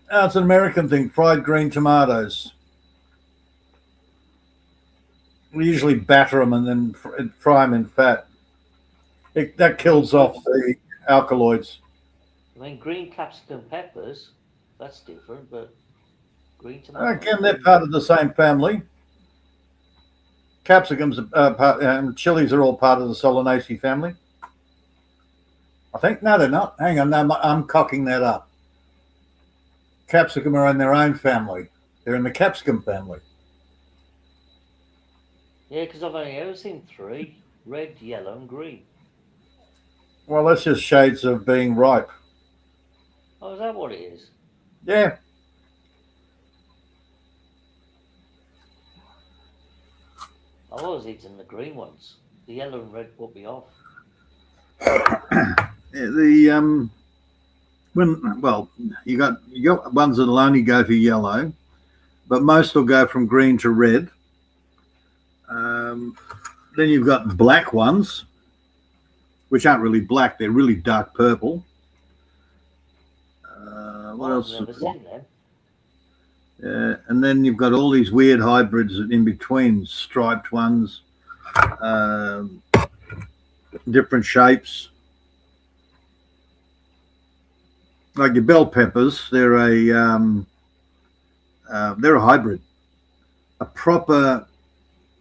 It's an American thing, fried green tomatoes. We usually batter them and then fry them in fat. That kills off the alkaloids. I mean, green capsicum peppers, that's different, but green tomatoes. Again, they're part of the same family. Capsicums and chilies are all part of the Solanaceae family. I think. No, they're not. Hang on, no, I'm cocking that up. Capsicum are in their own family. They're in the capsicum family. Yeah, because I've only ever seen 3: red, yellow, and green. Well, that's just shades of being ripe. Oh, is that what it is? Yeah. I've always eaten the green ones. The yellow and red put me off. You got ones that'll only go for yellow, but most will go from green to red. Then you've got black ones, which aren't really black; they're really dark purple. What else? I've never seen them. And then you've got all these weird hybrids in between, striped ones, different shapes. Like your bell peppers, they're a hybrid. A proper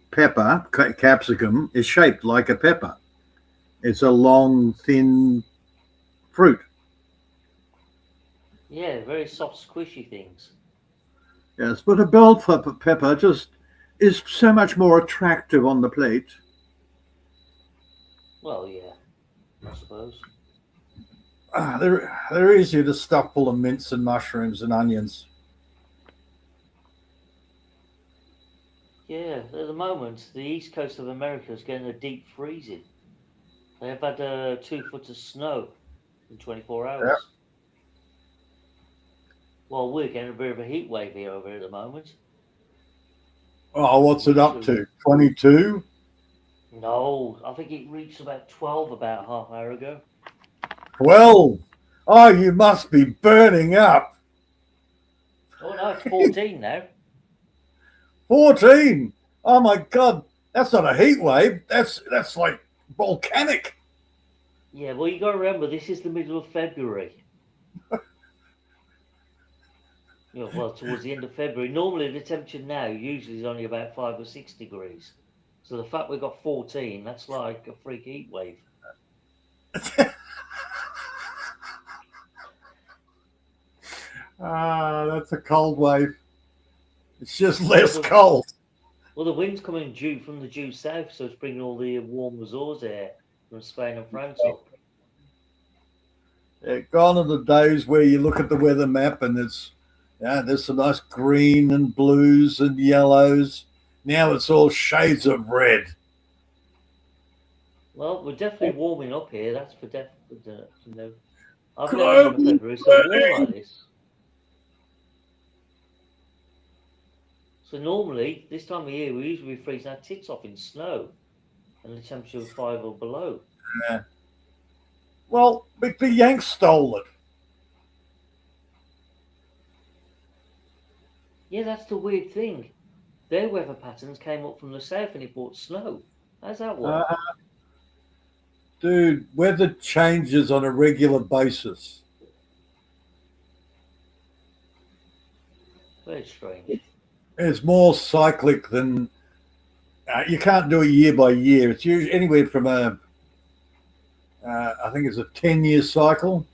pepper, capsicum, is shaped like a pepper. It's a long, thin fruit. Yeah, very soft, squishy things. Yes, but a bell pepper just is so much more attractive on the plate. Well, yeah, I suppose. They're easier to stuff full of mince and mushrooms and onions. Yeah, at the moment, the east coast of America is getting a deep freezing. They have had 2 foot of snow in 24 hours. Yep. Well, we're getting a bit of a heat wave here over at the moment. Oh, what's it up to? 22? No, I think it reached about 12 about half hour ago. 12? Oh, you must be burning up. Oh no, it's 14 now. 14? Oh my God, that's not a heat wave. That's like volcanic. Yeah, well, you got to remember, this is the middle of February. Well, towards the end of February. Normally, the temperature now usually is only about 5 or 6 degrees. So the fact we've got 14, that's like a freak heat wave. That's a cold wave. It's just less cold. Well, the wind's coming from the due south, so it's bringing all the warm Azores air from Spain and France up. Yeah, gone are the days where you look at the weather map and there's some nice green and blues and yellows. Now it's all shades of red. Well, we're definitely warming up here. That's for definite. I've never seen a February so warm like this. So normally, this time of year, we usually be freezing our tits off in snow, and the temperature of 5 or below. Yeah. Well, the Yanks stole it. Yeah, that's the weird thing. Their weather patterns came up from the south and it brought snow. How's that work? Dude, weather changes on a regular basis. Very strange. It's more cyclic than you can't do it year by year. It's usually anywhere from I think it's a 10-year cycle.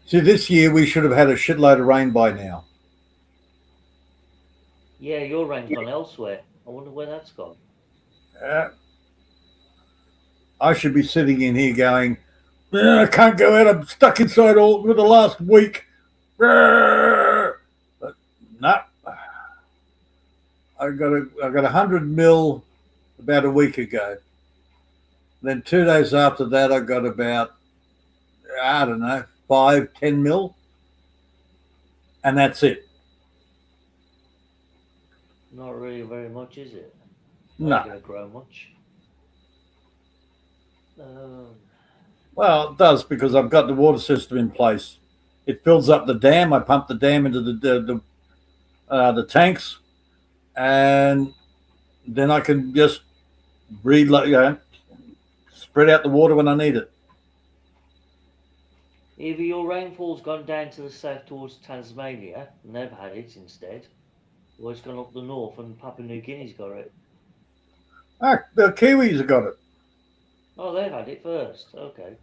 See, this year we should have had a shitload of rain by now. Yeah, your rain's gone elsewhere. I wonder where that's gone. I should be sitting in here going, I can't go out. I'm stuck inside all for the last week. But no, I got 100 mil about a week ago. Then 2 days after that, I got about, I don't know, 5-10 mil. And that's it. Not really very much, is it? No. Not going to grow much. Well, it does because I've got the water system in place. It fills up the dam. I pump the dam into the tanks, and then I can just spread out the water when I need it. Either your rainfall's gone down to the south towards Tasmania, and they've had it instead, or it's gone up the north and Papua New Guinea's got it. The Kiwis have got it. Oh, they've had it first. Okay.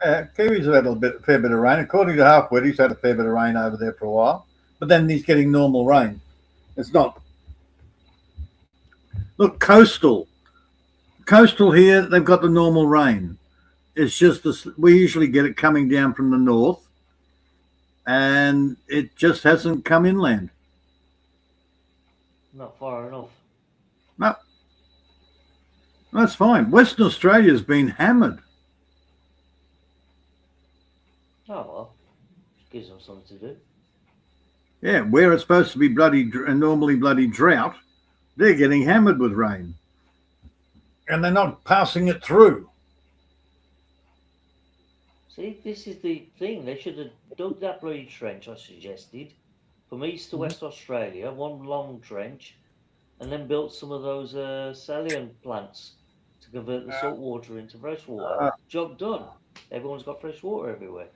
Yeah, Kiwis have had a fair bit of rain. According to Halfwit, he's had a fair bit of rain over there for a while. But then he's getting normal rain. It's not. Look, coastal here, they've got the normal rain. It's just we usually get it coming down from the north, and it just hasn't come inland. Not far enough. No. That's fine. Western Australia's been hammered. Oh, well. Gives them something to do. Yeah, where it's supposed to be normally bloody drought, they're getting hammered with rain. And they're not passing it through. See, this is the thing. They should have dug that bloody trench I suggested from east to west Australia, one long trench, and then built some of those saline plants to convert the salt water into fresh water. Job done. Everyone's got fresh water everywhere.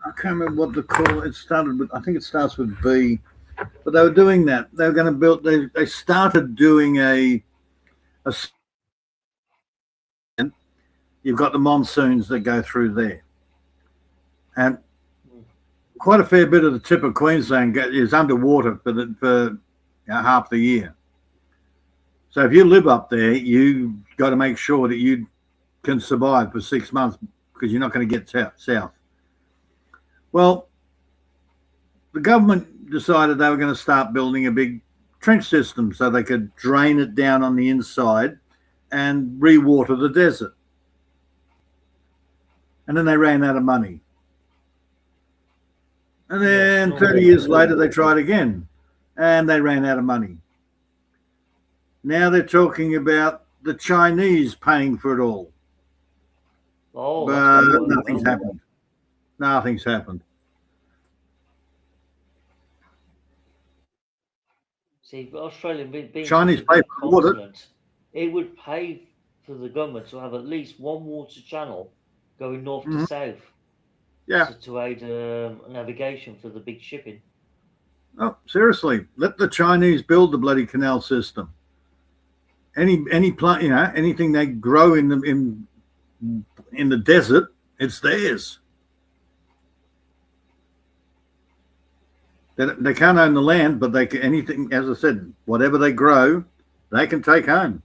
I can't remember what the call. It started with. I think it starts with B, but they were doing that. They were going to build. They started doing a. You've got the monsoons that go through there, and quite a fair bit of the tip of Queensland is underwater for half the year. So if you live up there, you got to make sure that you can survive for 6 months because you're not going to get south. Well, the government decided they were going to start building a big trench system so they could drain it down on the inside and re-water the desert. And then they ran out of money. And then 30 years later, they tried again and they ran out of money. Now they're talking about the Chinese paying for it all. Oh, but nothing's happened. Nothing's happened. See, Australia being Chinese pay for water. It would pay for the government to have at least one water channel going north to south. Yeah. To aid navigation for the big shipping. Oh, seriously, let the Chinese build the bloody canal system. Any plant, anything they grow in the desert, it's theirs. They can't own the land, but they can anything. As I said, whatever they grow, they can take home.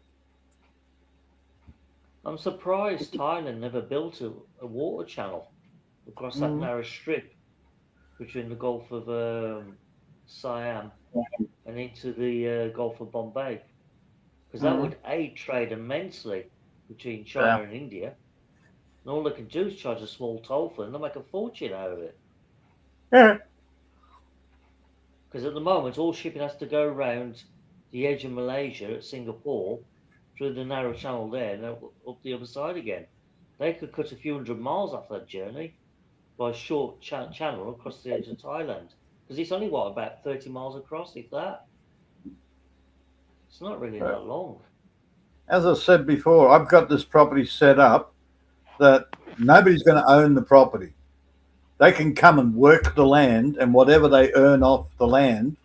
I'm surprised Thailand never built a water channel across that narrow strip between the Gulf of Siam and into the Gulf of Bombay, because that would aid trade immensely between China and India. And all they can do is charge a small toll for it, and they'll make a fortune out of it. Yeah. Because at the moment, all shipping has to go around the edge of Malaysia at Singapore, through the narrow channel there, and up the other side again. They could cut a few hundred miles off that journey by a short channel across the edge of Thailand. Because it's only, about 30 miles across, if that? It's not really that long. As I said before, I've got this property set up that nobody's going to own the property. They can come and work the land, and whatever they earn off the land,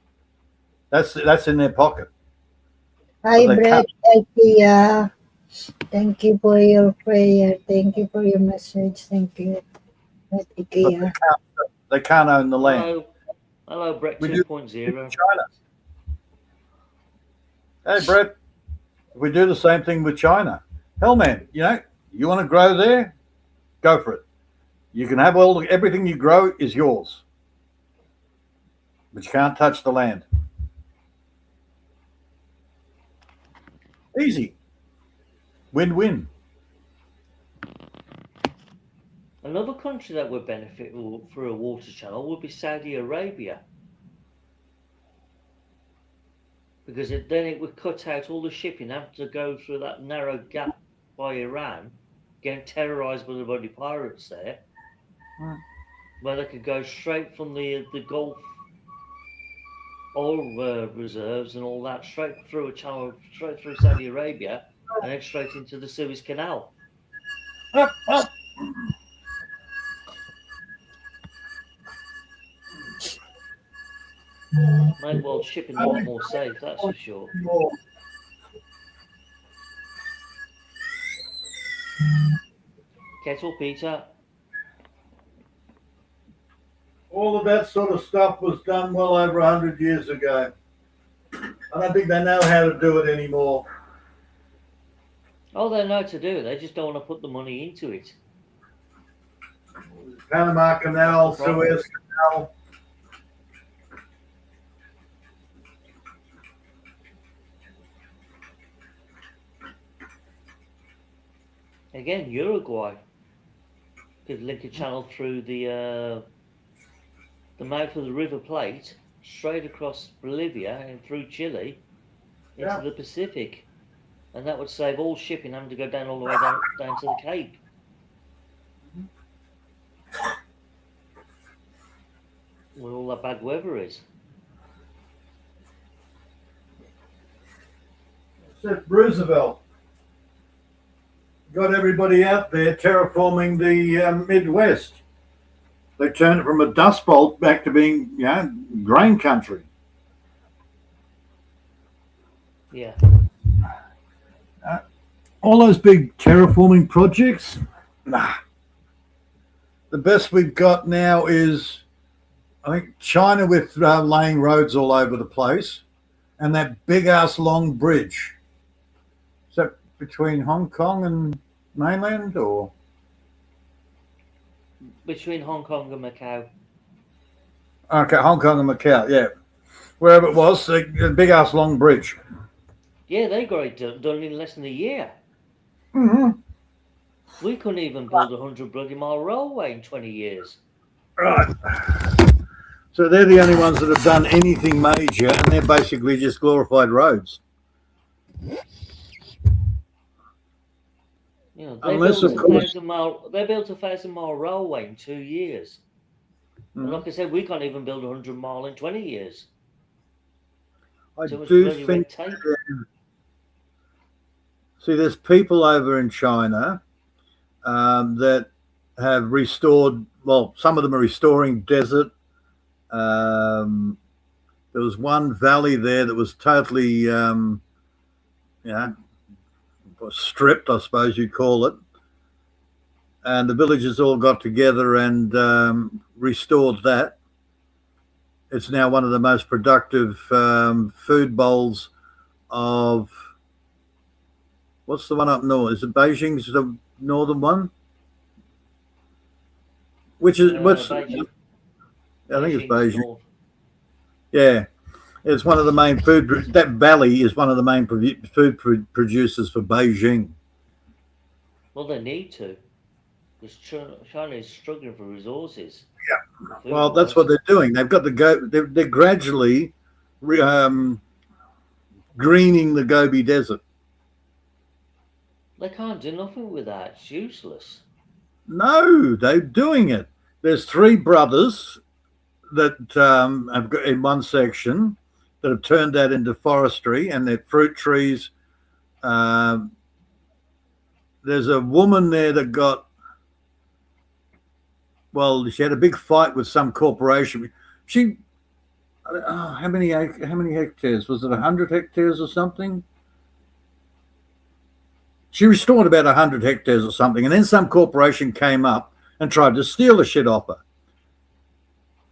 that's in their pocket. Hi, Brett. Thank you for your prayer. Thank you for your message. Thank you. They can't own the land. Hello, Brett 2.0. China. Hey, Brett. We do the same thing with China. Hell, man, you want to grow there? Go for it. You can have everything you grow is yours. But you can't touch the land. Easy. Win-win. Another country that would benefit through a water channel would be Saudi Arabia. Because then it would cut out all the shipping having to go through that narrow gap by Iran, getting terrorized by the bloody pirates there, where they could go straight from the Gulf oil reserves and all that, straight through a channel, straight through Saudi Arabia, and then straight into the Suez Canal. Make world shipping a lot more safe, that's for sure. Kettle, Peter. All of that sort of stuff was done well over 100 years ago. I don't think they know how to do it anymore. Oh, they know to do it. They just don't want to put the money into it. Panama Canal, Suez Canal. Again, Uruguay could link a channel through the mouth of the River Plate, straight across Bolivia and through Chile into the Pacific, and that would save all shipping having to go down all the way down to the Cape. Where all that bad weather is. Except Roosevelt got everybody out there terraforming the Midwest. They turned it from a dust bowl back to being, grain country. Yeah. All those big terraforming projects, nah. The best we've got now is, I think, China with laying roads all over the place, and that big-ass long bridge. Is that between Hong Kong and mainland, or? Between Hong Kong and Macau. Okay, Hong Kong and Macau, yeah. Wherever it was, the big-ass long bridge. Yeah, they got it done in less than a year. Mm-hmm. We couldn't even build a 100-bloody-mile railway in 20 years. Right. So they're the only ones that have done anything major, and they're basically just glorified roads. You know, they built a 1,000-mile railway in 2 years. And like I said, we can't even build a 100-mile in 20 years. I do think. See, there's people over in China that have restored. Well, some of them are restoring desert. There was one valley there that was totally, stripped, I suppose you'd call it. And the villagers all got together and restored that. It's now one of the most productive food bowls of, what's the one up north? Is it Beijing's the northern one? Which is, Beijing. I think it's Beijing. Yeah. It's one of the main that valley is one of the main food producers for Beijing. Well, they need to, because China is struggling for resources. Yeah. Well, that's what they're doing. They've got they're gradually greening the Gobi Desert. They can't do nothing with that. It's useless. No, they're doing it. There's 3 brothers that have got in one section that have turned that into forestry, and they're fruit trees. There's a woman there that got, well, she had a big fight with some corporation. She, how many hectares? Was it 100 hectares or something? She restored about 100 hectares or something, and then some corporation came up and tried to steal the shit off her.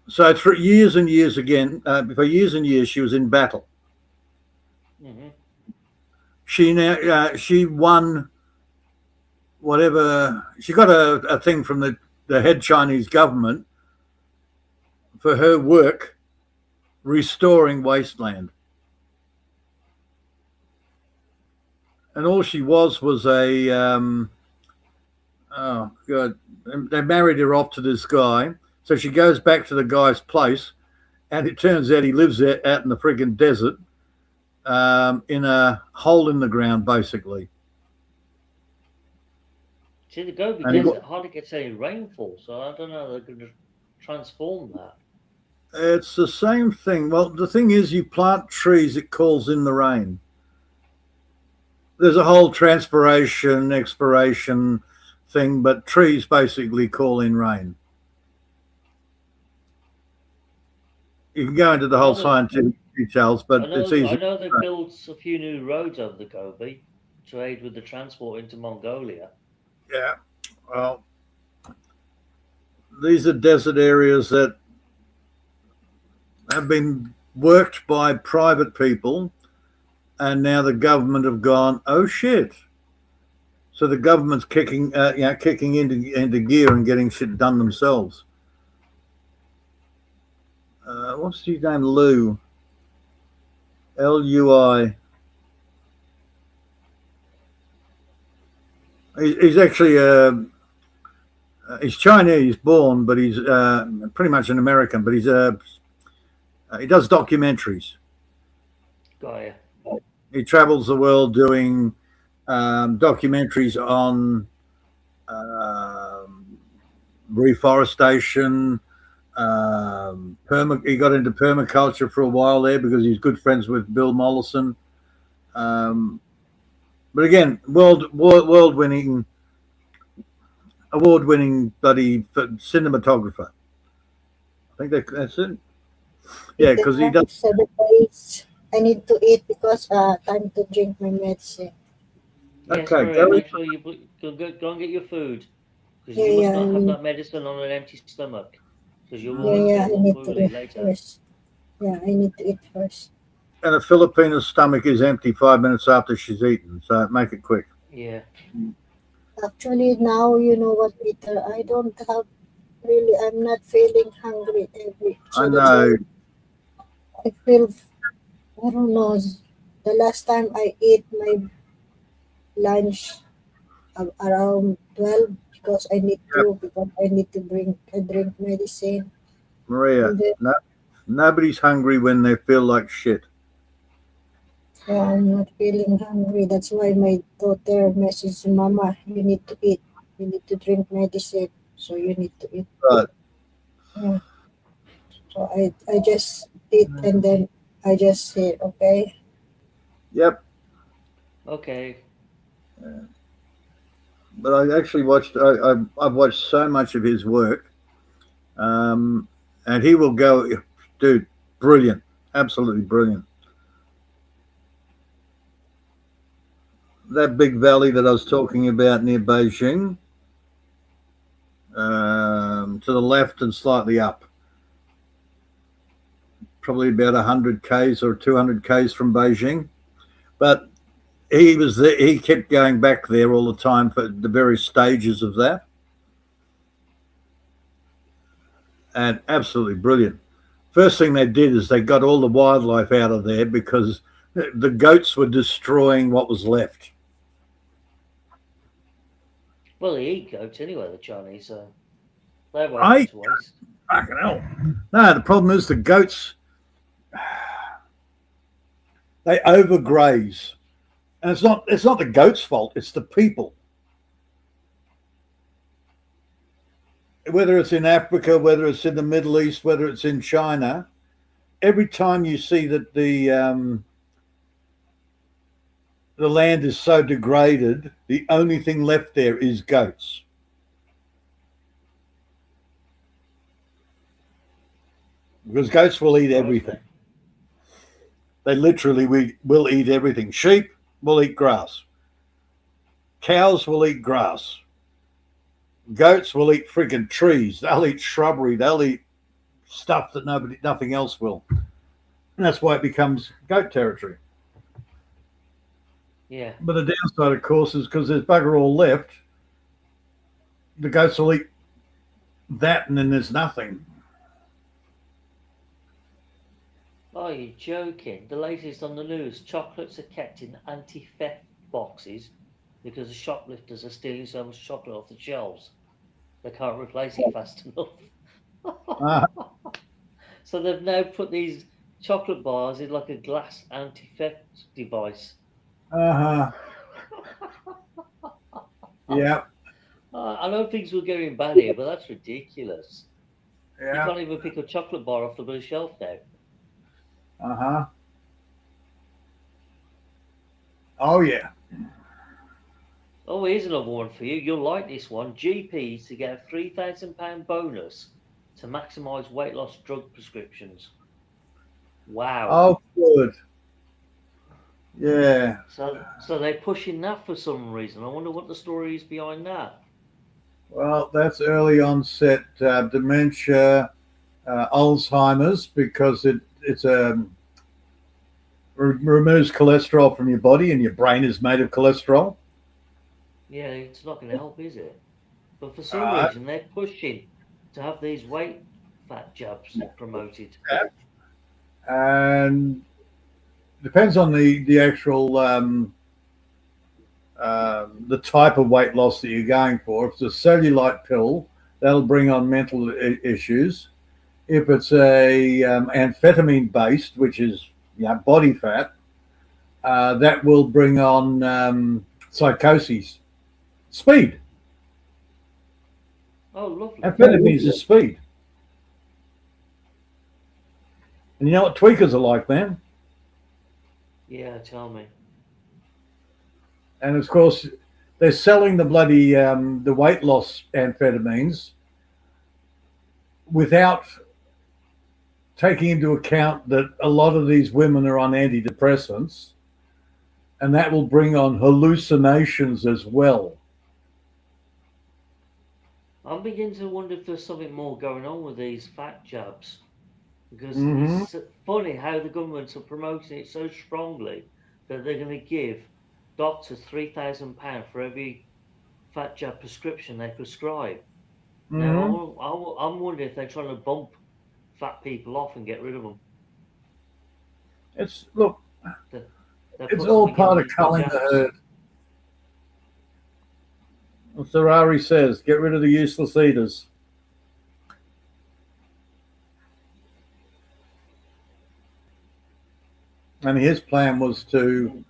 So for years and years again, for years and years, she was in battle. Mm-hmm. She won whatever. She got a thing from the head Chinese government for her work restoring wasteland. And all she was a Oh God! They married her off to this guy, so she goes back to the guy's place, and it turns out he lives there out in the friggin' desert, in a hole in the ground, basically. See, the Gobi And he got, Desert hardly gets any rainfall, so I don't know how they're going to transform that. it's the same thing. Well, the thing is, you plant trees, it calls in the rain. There's a whole transpiration, expiration thing, but trees basically call in rain. You can go into the whole Well, scientific details, but it's I easy. know they've built a few new roads over the Gobi to aid with the transport into Mongolia. Yeah. Well, these are desert areas that have been worked by private people, and now the government have gone, oh shit. So the government's kicking into gear and getting shit done themselves. What's his name? Lou. Lui. He's actually he's Chinese born, but he's pretty much an American. But he does documentaries. Got ya. He travels the world doing documentaries on reforestation. He got into permaculture for a while there because he's good friends with Bill Mollison. But again, award winning bloody cinematographer. I think that's it. Yeah, because he does. 7 days. I need to eat because time to drink my medicine. Yes, Okay, Maria, go. make sure you go and get your food because Yeah, you must yeah, not have that medicine on an empty stomach because you'll yeah, always yeah. get I more need to poorly eat later. first. Yeah, I need to eat first. And a Filipina's stomach is empty 5 minutes after she's eaten, so make it quick. Yeah. Actually, now you know what, Peter. I don't have really. I'm not feeling hungry every. I So that's know. why I feel. I don't know. The last time I ate my lunch around 12 because I need to drink medicine. Maria, And then no, nobody's hungry when they feel like shit. I'm not feeling hungry. That's why my daughter messaged Mama, you need to eat. You need to drink medicine. So you need to eat. Right. Yeah. So I just eat and then I just say, okay. Yep. Okay. But I actually watched. I've watched so much of his work, and he will go, dude, brilliant, absolutely brilliant. That big valley that I was talking about near Beijing, to the left and slightly up, probably about 100 k's or 200 k's from Beijing. But he was there, he kept going back there all the time for the various stages of that, and absolutely brilliant. First thing they did is they got all the wildlife out of there because the goats were destroying what was left. Well, they eat goats anyway, the Chinese, so they won't Right? go to waste. Fucking hell. No, the problem is the goats, they overgraze. And it's not the goats' fault, it's the people. Whether it's in Africa, whether it's in the Middle East, whether it's in China, every time you see that the land is so degraded, the only thing left there is goats. Because goats will eat everything. They literally will eat everything. Sheep will eat grass. Cows will eat grass. Goats will eat friggin' trees. They'll eat shrubbery. They'll eat stuff that nothing else will. And that's why it becomes goat territory. Yeah. But the downside, of course, is because there's bugger all left. The goats will eat that, and then there's nothing. Oh, you're joking. The latest on the news, chocolates are kept in anti-theft boxes because the shoplifters are stealing so much chocolate off the shelves. They can't replace it fast enough. Uh, So they've now put these chocolate bars in like a glass anti-theft device. uh-huh. Yeah. I know things were getting bad here, but that's ridiculous. You Yeah. can't even pick a chocolate bar off the blue shelf now. Uh-huh. Oh, yeah. Oh, here's another one for you. You'll like this one. GPs to get a £3,000 bonus to maximise weight loss drug prescriptions. Wow. Oh, good. Yeah. So they're pushing that for some reason. I wonder what the story is behind that. Well, that's early onset dementia, Alzheimer's, because it's removes cholesterol from your body, and your brain is made of cholesterol. Yeah, it's not going to help, is it? But for some reason, they're pushing to have these weight fat jabs promoted. And depends on the actual the type of weight loss that you're going for. If it's a cellulite pill, that'll bring on mental issues. If it's a amphetamine based, which is body fat, that will bring on psychoses, speed. Oh, lovely. Amphetamines is speed. And you know what tweakers are like, man? Yeah, tell me. And of course, they're selling the bloody the weight loss amphetamines without taking into account that a lot of these women are on antidepressants, and that will bring on hallucinations as well. I'm beginning to wonder if there's something more going on with these fat jabs. Because it's funny how the governments are promoting it so strongly that they're going to give doctors £3,000 for every fat jab prescription they prescribe. Now, I'm wondering if they're trying to bump fat people off and get rid of them. It's all part of culling the herd. As Ferrari says, get rid of the useless eaters. And his plan was to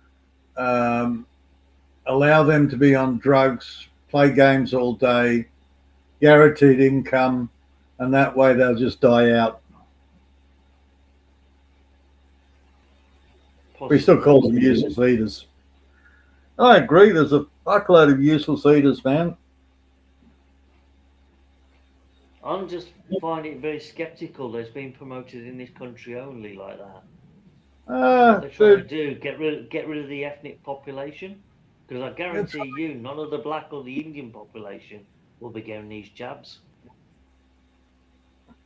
allow them to be on drugs, play games all day, guaranteed income, and that way they'll just die out. We still call them useless eaters. I agree. There's a fuckload of useless eaters, man. I'm just finding it very sceptical that it's being promoted in this country only like that. What they're trying to do, get rid of the ethnic population? Because I guarantee you, none of the black or the Indian population will be getting these jabs.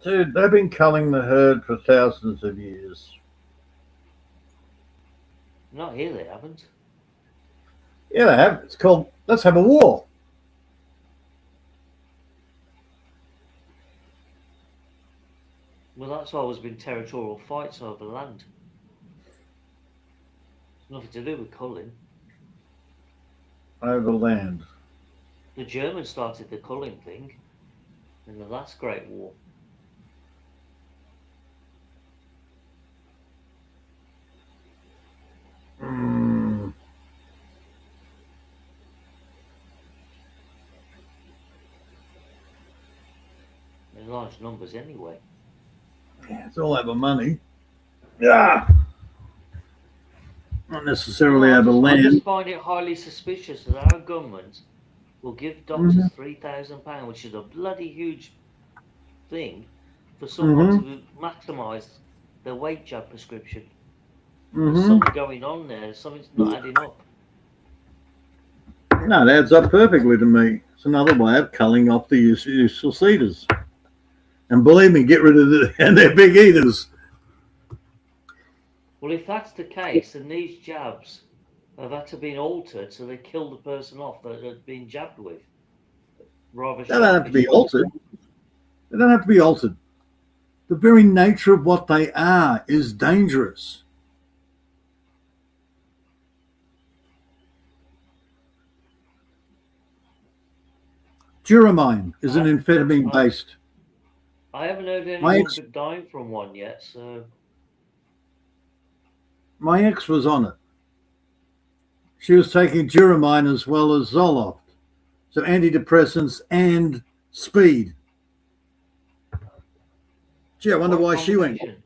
Dude, they've been culling the herd for thousands of years. Not here, they haven't. Yeah, they have. It's called Let's Have a War. Well, that's always been territorial fights over land. It's nothing to do with culling. Over land. The Germans started the culling thing in the last Great War. In large numbers anyway. Yeah, it's all over money. Yeah. Not necessarily over land. I just find it highly suspicious that our government will give doctors £3,000, which is a bloody huge thing, for someone to maximise their weight jab prescription. There's something going on there. Something's not adding up. No, it adds up perfectly to me. It's another way of culling off the useless eaters. And believe me, get rid of and they're big eaters. Well, if that's the case, then these jabs have had to be altered so they kill the person off that had been jabbed with. Rather, they don't have to be altered. They don't have to be altered. The very nature of what they are is dangerous. Duramine is an amphetamine based. I haven't heard My anyone ex- dying from one yet, so My ex was on it. She was taking Duramine as well as Zoloft, so antidepressants and speed. Gee, I wonder why what she went. combination?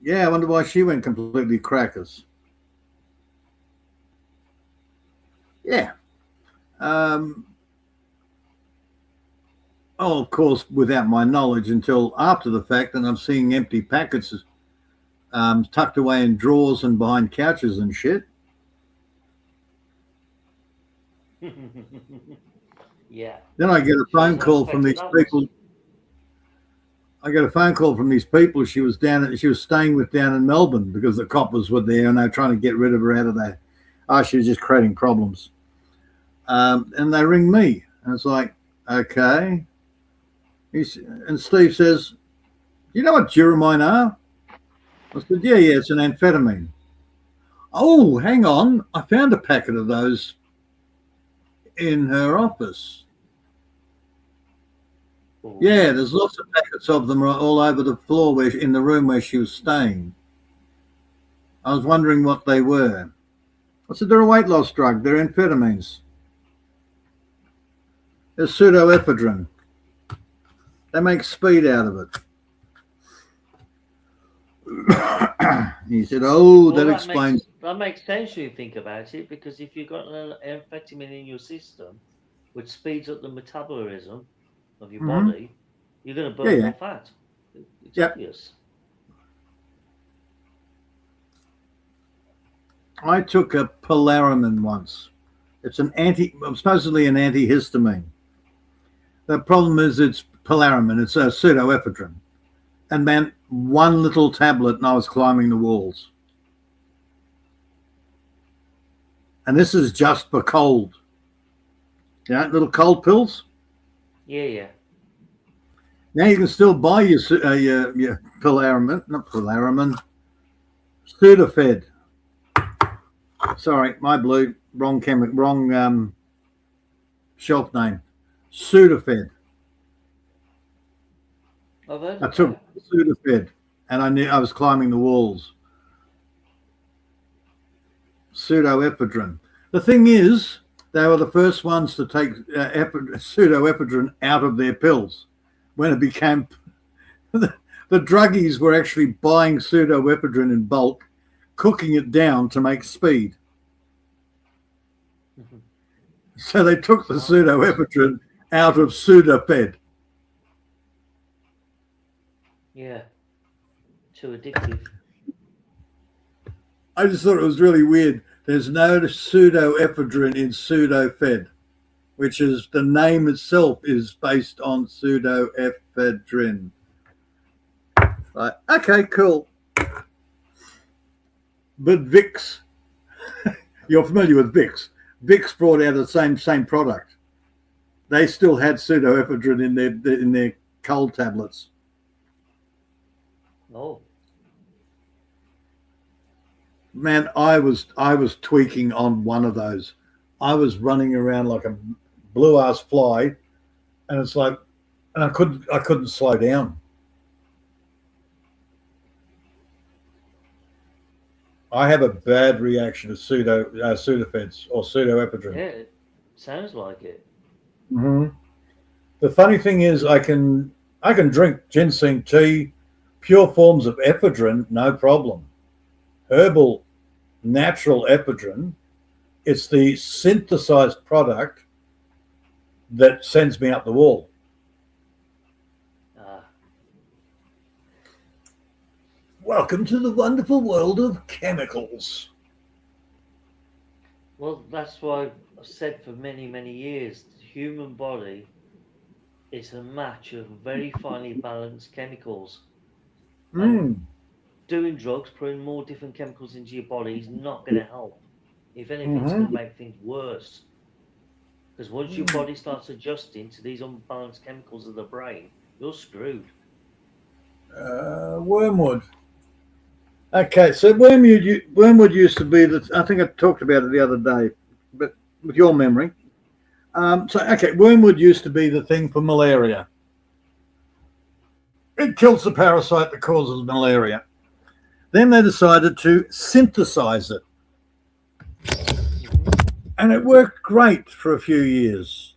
Yeah, I wonder why she went completely crackers. Yeah. Oh, of course, without my knowledge until after the fact, and I'm seeing empty packets tucked away in drawers and behind couches and shit. Yeah. Then I get a phone call from these people. I get a phone call from these people she was staying with down in Melbourne because the coppers were there and they were trying to get rid of her out of there. Oh, she was just creating problems. And they ring me. And it's like, okay. And Steve says, you know what Duramine are? I said, yeah, it's an amphetamine. Oh, hang on. I found a packet of those in her office. Ooh. Yeah, there's lots of packets of them all over the floor in the room where she was staying. I was wondering what they were. I said, they're a weight loss drug. They're amphetamines. They're pseudoephedrine. They make speed out of it. He said, oh, well, that explains. That makes sense when you think about it, because if you've got an amphetamine in your system, which speeds up the metabolism of your body, you're going to burn more fat. It's obvious. I took a polaramine once. It's supposedly an antihistamine. The problem is it's polaramine. It's a pseudoephedrine. And man, one little tablet and I was climbing the walls. And this is just for cold. Yeah, little cold pills. Yeah. Now you can still buy your polaramine, not polaramine, Sudafed. Sorry, my blue, wrong shelf name. Sudafed. I took Sudafed, and I knew I was climbing the walls. Pseudoephedrine. The thing is, they were the first ones to take pseudoephedrine out of their pills. When it became, the druggies were actually buying pseudoephedrine in bulk, cooking it down to make speed. So they took the pseudoephedrine out of Sudafed. Yeah, too addictive. I just thought it was really weird. There's no pseudoephedrine in Sudafed, which is the name itself is based on pseudoephedrine. Like, okay, cool. But Vicks, you're familiar with Vicks. Vicks brought out the same product. They still had pseudoephedrine in their cold tablets. Oh. Man, I was tweaking on one of those. I was running around like a blue ass fly, and it's like, and I couldn't slow down. I have a bad reaction to Sudafeds or pseudoephedrine. Yeah, it sounds like it. Mm-hmm. The funny thing is, I can drink ginseng tea, pure forms of ephedrine, no problem. Herbal, natural ephedrine. It's the synthesized product that sends me up the wall. Welcome to the wonderful world of chemicals. Well, that's why I've said for many, many years, the human body is a match of very finely balanced chemicals. Doing drugs, putting more different chemicals into your body is not going to help. If anything, it's going to make things worse. Because once your body starts adjusting to these unbalanced chemicals of the brain, you're screwed. Wormwood. Okay, so wormwood used to be I think I talked about it the other day, but with your memory, Okay, wormwood used to be the thing for malaria. It kills the parasite that causes malaria. Then they decided to synthesize it. And it worked great for a few years.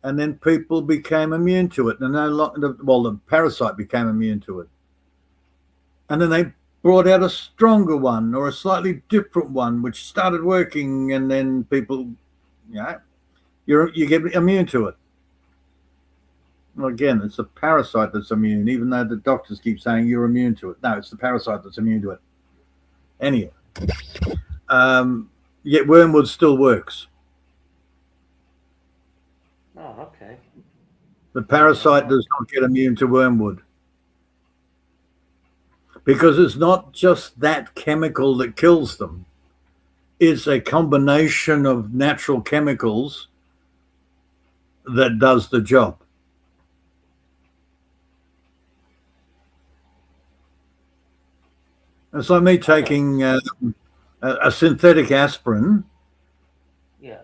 And then people became immune to it. And the parasite became immune to it. And then they brought out a stronger one or a slightly different one, which started working. And then people, you get immune to it. Well, again, it's the parasite that's immune, even though the doctors keep saying you're immune to it. No, it's the parasite that's immune to it. Anyway, yet wormwood still works. Oh, okay. The parasite does not get immune to wormwood because it's not just that chemical that kills them. It's a combination of natural chemicals that does the job. It's like me taking a synthetic aspirin. Yeah.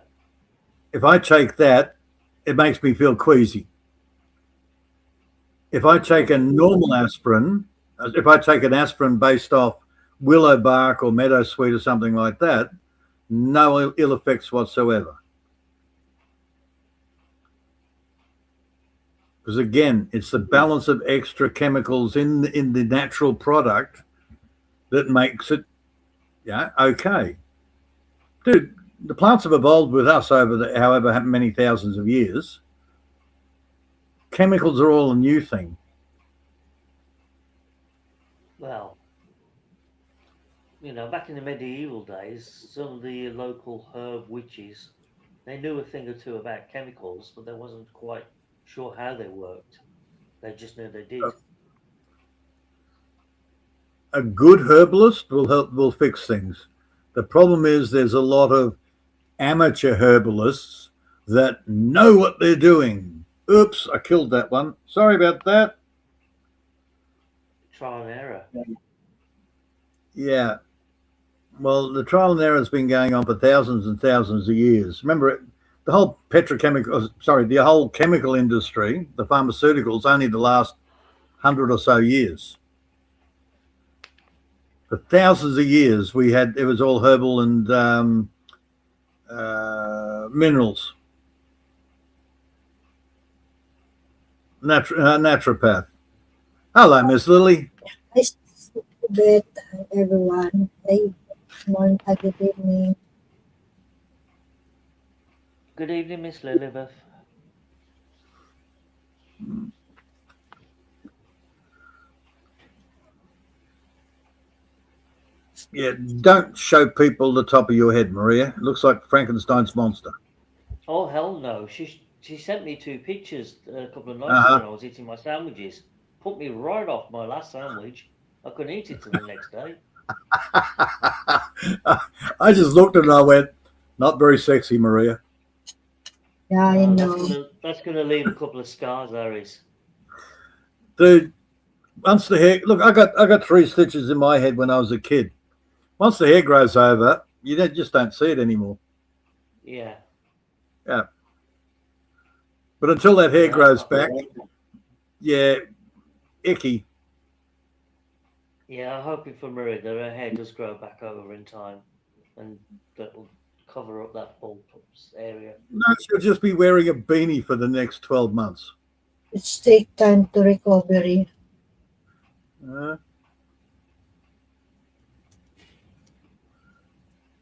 If I take that, it makes me feel queasy. If I take a normal aspirin, if I take an aspirin based off willow bark or meadowsweet or something like that, no ill effects whatsoever. Because again, it's the balance of extra chemicals in the natural product that makes it, okay. Dude, the plants have evolved with us over however many thousands of years. Chemicals are all a new thing. Well, back in the medieval days, some of the local herb witches, they knew a thing or two about chemicals, but they wasn't quite sure how they worked. They just knew they did. A good herbalist will fix things. The problem is there's a lot of amateur herbalists that know what they're doing. Oops, I killed that one. Sorry about that. Trial and error. Yeah. Well, the trial and error has been going on for thousands and thousands of years. Remember, the whole the whole chemical industry, the pharmaceuticals, only the last 100 or so years. For thousands of years, it was all herbal and minerals. Naturopath. Hello, Miss Lily. Nice to meet everyone. Good evening. Good evening, Miss Lilibeth. Yeah, don't show people the top of your head, Maria. It looks like Frankenstein's monster. Oh, hell no. She sent me 2 pictures a couple of nights ago when I was eating my sandwiches. Put me right off my last sandwich. I couldn't eat it till the next day. I just looked at it and I went, not very sexy, Maria. Yeah, I know. That's gonna leave a couple of scars, Aries. Dude, once the hair, look, I got 3 stitches in my head when I was a kid. Once the hair grows over, you just don't see it anymore. Yeah. Yeah. But until that hair grows back, icky. Yeah, I'm hoping for Maria that her hair does grow back over in time, and that will cover up that bald area. No, she'll just be wearing a beanie for the next 12 months. It's take time to recovery.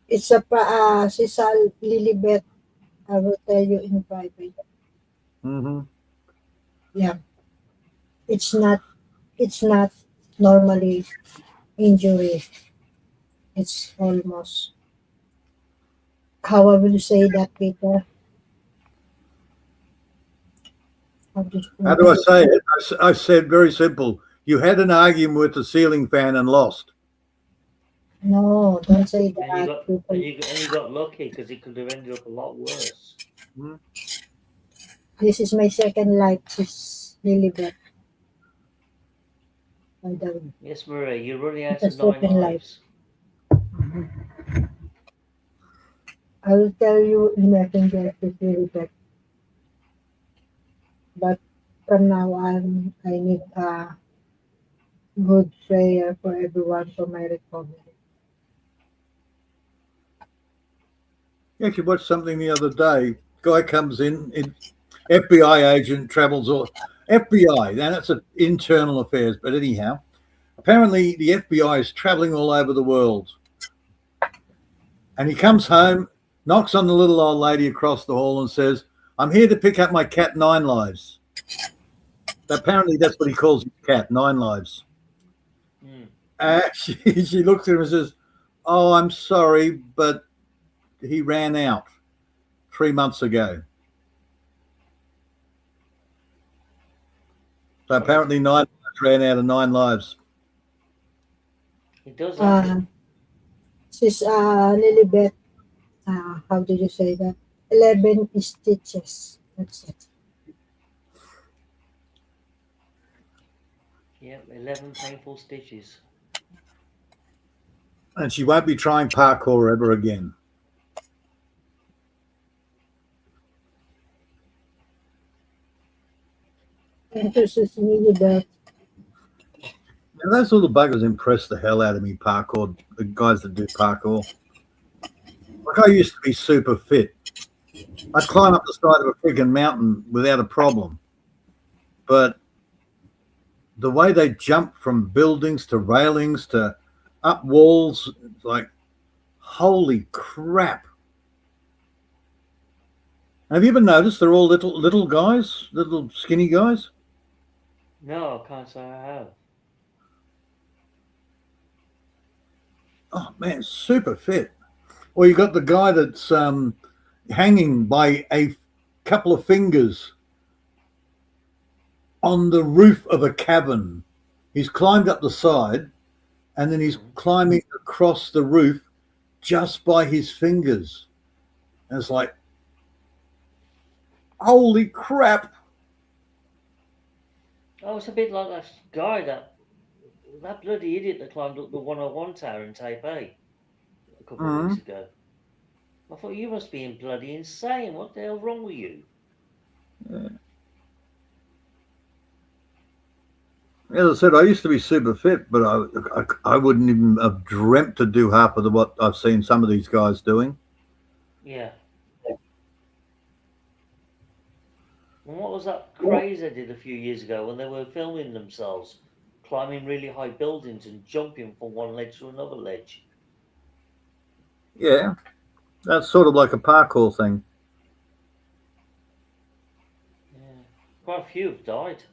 It's a Sisal Lilibet. I will tell you in private. Mm-hmm. Yeah. It's not normally injury. It's almost, how I will say that, Peter? How do I say it? I said very simple. You had an argument with the ceiling fan and lost. No, don't say that. And you got lucky because it could have ended up a lot worse. Mm-hmm. This is my second life. It's really bad. Yes, Maria, you're running out of 9 lives. I will tell you in Messenger. It's really bad. But from now on, I need a good prayer for everyone for my recovery. Actually, watched something the other day. Guy comes in FBI agent travels all FBI. Now that's an internal affairs, but anyhow, apparently the FBI is traveling all over the world. And he comes home, knocks on the little old lady across the hall and says, "I'm here to pick up my cat, Nine Lives." Apparently that's what he calls his cat, Nine Lives. She looks at him and says, "Oh, I'm sorry, but he ran out 3 months ago." So apparently 9 lives ran out of 9 lives. It does happen. She's a little bit, how did you say that? 11 stitches. That's it. Yep, 11 painful stitches. And she won't be trying parkour ever again. Interests me that. Now, those little buggers impress the hell out of me, parkour, the guys that do parkour. Like I used to be super fit. I'd climb up the side of a friggin' mountain without a problem. But the way they jump from buildings to railings to up walls, it's like, holy crap. Have you ever noticed they're all little guys, little skinny guys? No, I can't say I have. Oh man, super fit. Or you got the guy that's hanging by a couple of fingers on the roof of a cabin. He's climbed up the side and then he's climbing across the roof just by his fingers. And it's like, holy crap. Oh, it's a bit like that guy, that bloody idiot that climbed up the 101 tower in Taipei a couple of weeks ago. I thought, you must be bloody insane. What the hell's wrong with you? As I said, I used to be super fit, but I wouldn't even have dreamt to do half of what I've seen some of these guys doing. Yeah. And what was that craze they did a few years ago when they were filming themselves climbing really high buildings and jumping from one ledge to another ledge? Yeah, that's sort of like a parkour thing. Yeah. Quite a few have died.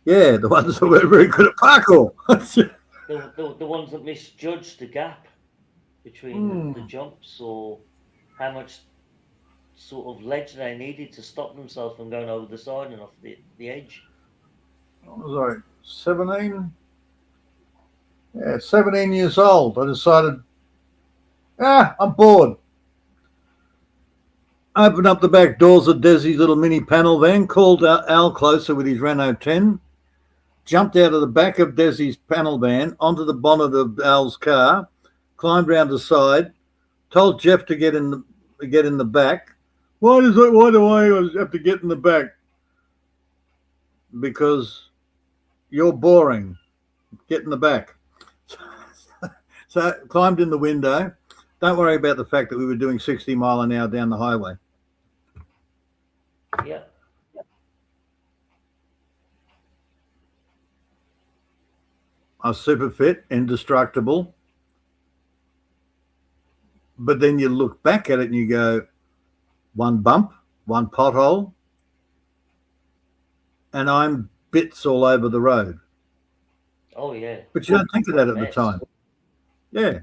Yeah, the ones that were very good at parkour. The ones that misjudged the gap between the jumps, or how much sort of ledge they needed to stop themselves from going over the side and off the edge. I was like 17. Yeah, 17 years old. I decided, I'm bored. Opened up the back doors of Desi's little mini panel van, called Al closer with his Renault 10, jumped out of the back of Desi's panel van onto the bonnet of Al's car, climbed round the side, told Jeff to get in the back. Why do I have to get in the back? Because you're boring. Get in the back. So climbed in the window. Don't worry about the fact that we were doing 60 mile an hour down the highway. Yeah. I was super fit, indestructible. But then you look back at it and you go, one bump, one pothole, and I'm bits all over the road. Oh, yeah. But you don't think of that at the time. Yeah.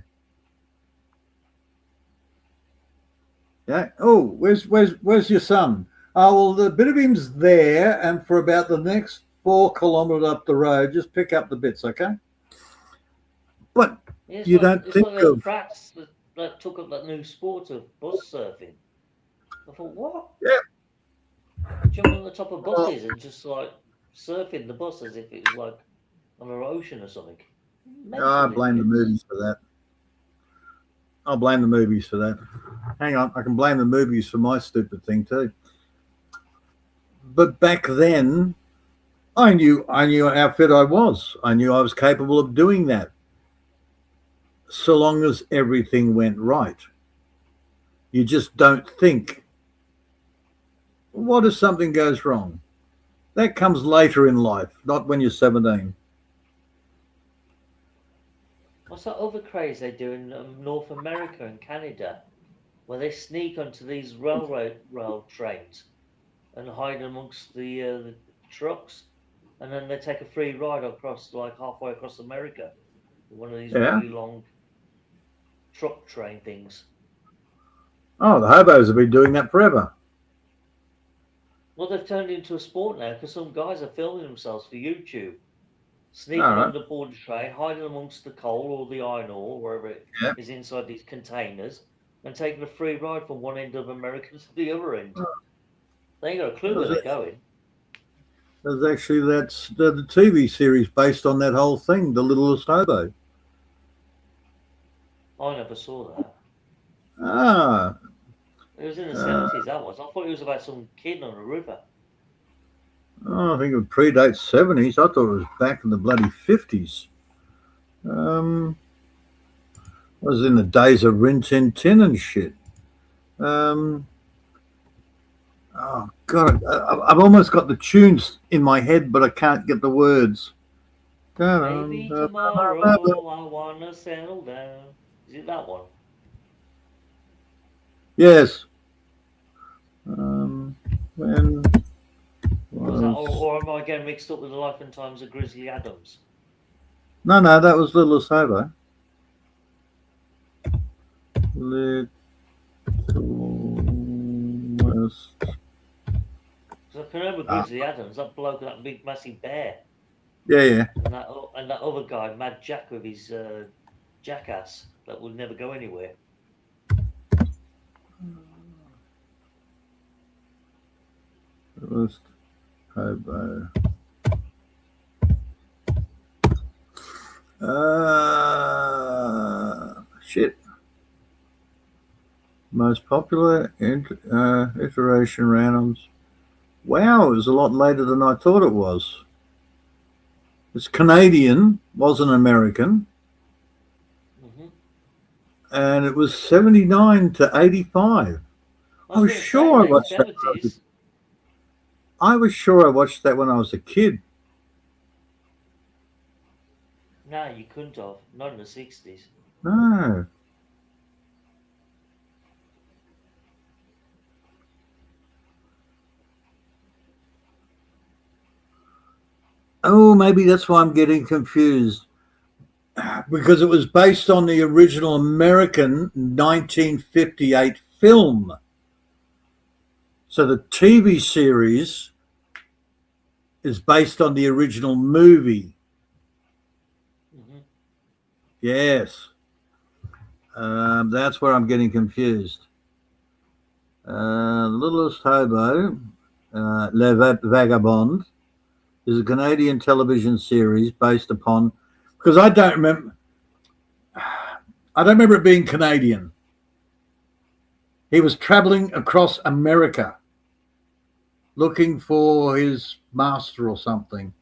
Yeah. Oh, where's your son? Oh, well, the bit of him's there, and for about the next 4 kilometres up the road, just pick up the bits, okay? But you don't think of Pratt's that took up that new sport of bus surfing. I thought, what? Yeah. Jumping on the top of buses and just like surfing the bus as if it was like on an ocean or something. I blame the movies for that. I'll blame the movies for that. Hang on, I can blame the movies for my stupid thing too. But back then, I knew how fit I was. I knew I was capable of doing that, so long as everything went right. You just don't think, what if something goes wrong? That comes later in life, not when you're 17. What's that other craze they do in North America and Canada, where they sneak onto these rail trains and hide amongst the trucks, and then they take a free ride across, like halfway across America, with one of these Yeah. really long truck train things. Oh, the hobos have been doing that forever. Well, they've turned into a sport now because some guys are filming themselves for YouTube, sneaking All right. on the board train, hiding amongst the coal or the iron ore, wherever it Yeah. is inside these containers, and taking a free ride from one end of America to the other end. They ain't got a clue where they're going. There's actually that's the TV series based on that whole thing, The Littlest Hobo. I never saw that. Ah, It was in the 70s, that was. I thought it was about some kid on a river. oh, I think it predates 70s. I thought it was back in the bloody 50s. It was in the days of Rin Tin Tin and shit. Oh God, I've almost got the tunes in my head, but I can't get the words. Maybe tomorrow I wanna settle down. Is it that one? Yes. When Was that, was... or am I getting mixed up with the Life and Times of Grizzly Adams? No, that was Littlest Hobo. Littlest. Because I can remember Grizzly Adams, that bloke with that big massive bear. Yeah. And that other guy, Mad Jack, with his jackass that would never go anywhere. Littlest Hobo. Shit. Most popular iteration randoms. Wow, it was a lot later than I thought it was. It's Canadian, wasn't American. Mm-hmm. And it was 79 to 85. I was sure I watched that. I was sure I watched that when I was a kid. No, you couldn't have. Not in the 60s. No. Oh, maybe that's why I'm getting confused. Because it was based on the original American 1958 film. So the TV series is based on the original movie. Mm-hmm. Yes. That's where I'm getting confused. Littlest Hobo, Le Vagabond, is a Canadian television series based upon, because I don't remember it being Canadian. He was traveling across America looking for his master or something.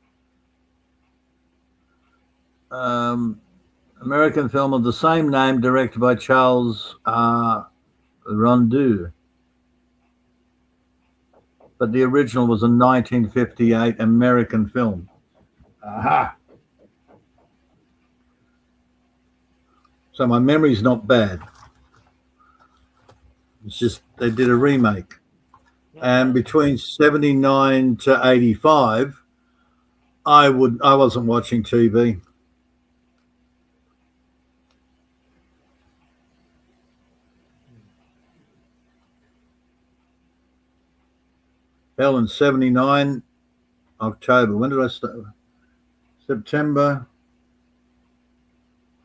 American film of the same name, directed by Charles Rondeau. But the original was a 1958 American film. Aha. So my memory's not bad. It's just they did a remake. And between 79 to 85, I wasn't watching TV. Hell, in 79, October. When did I start? September.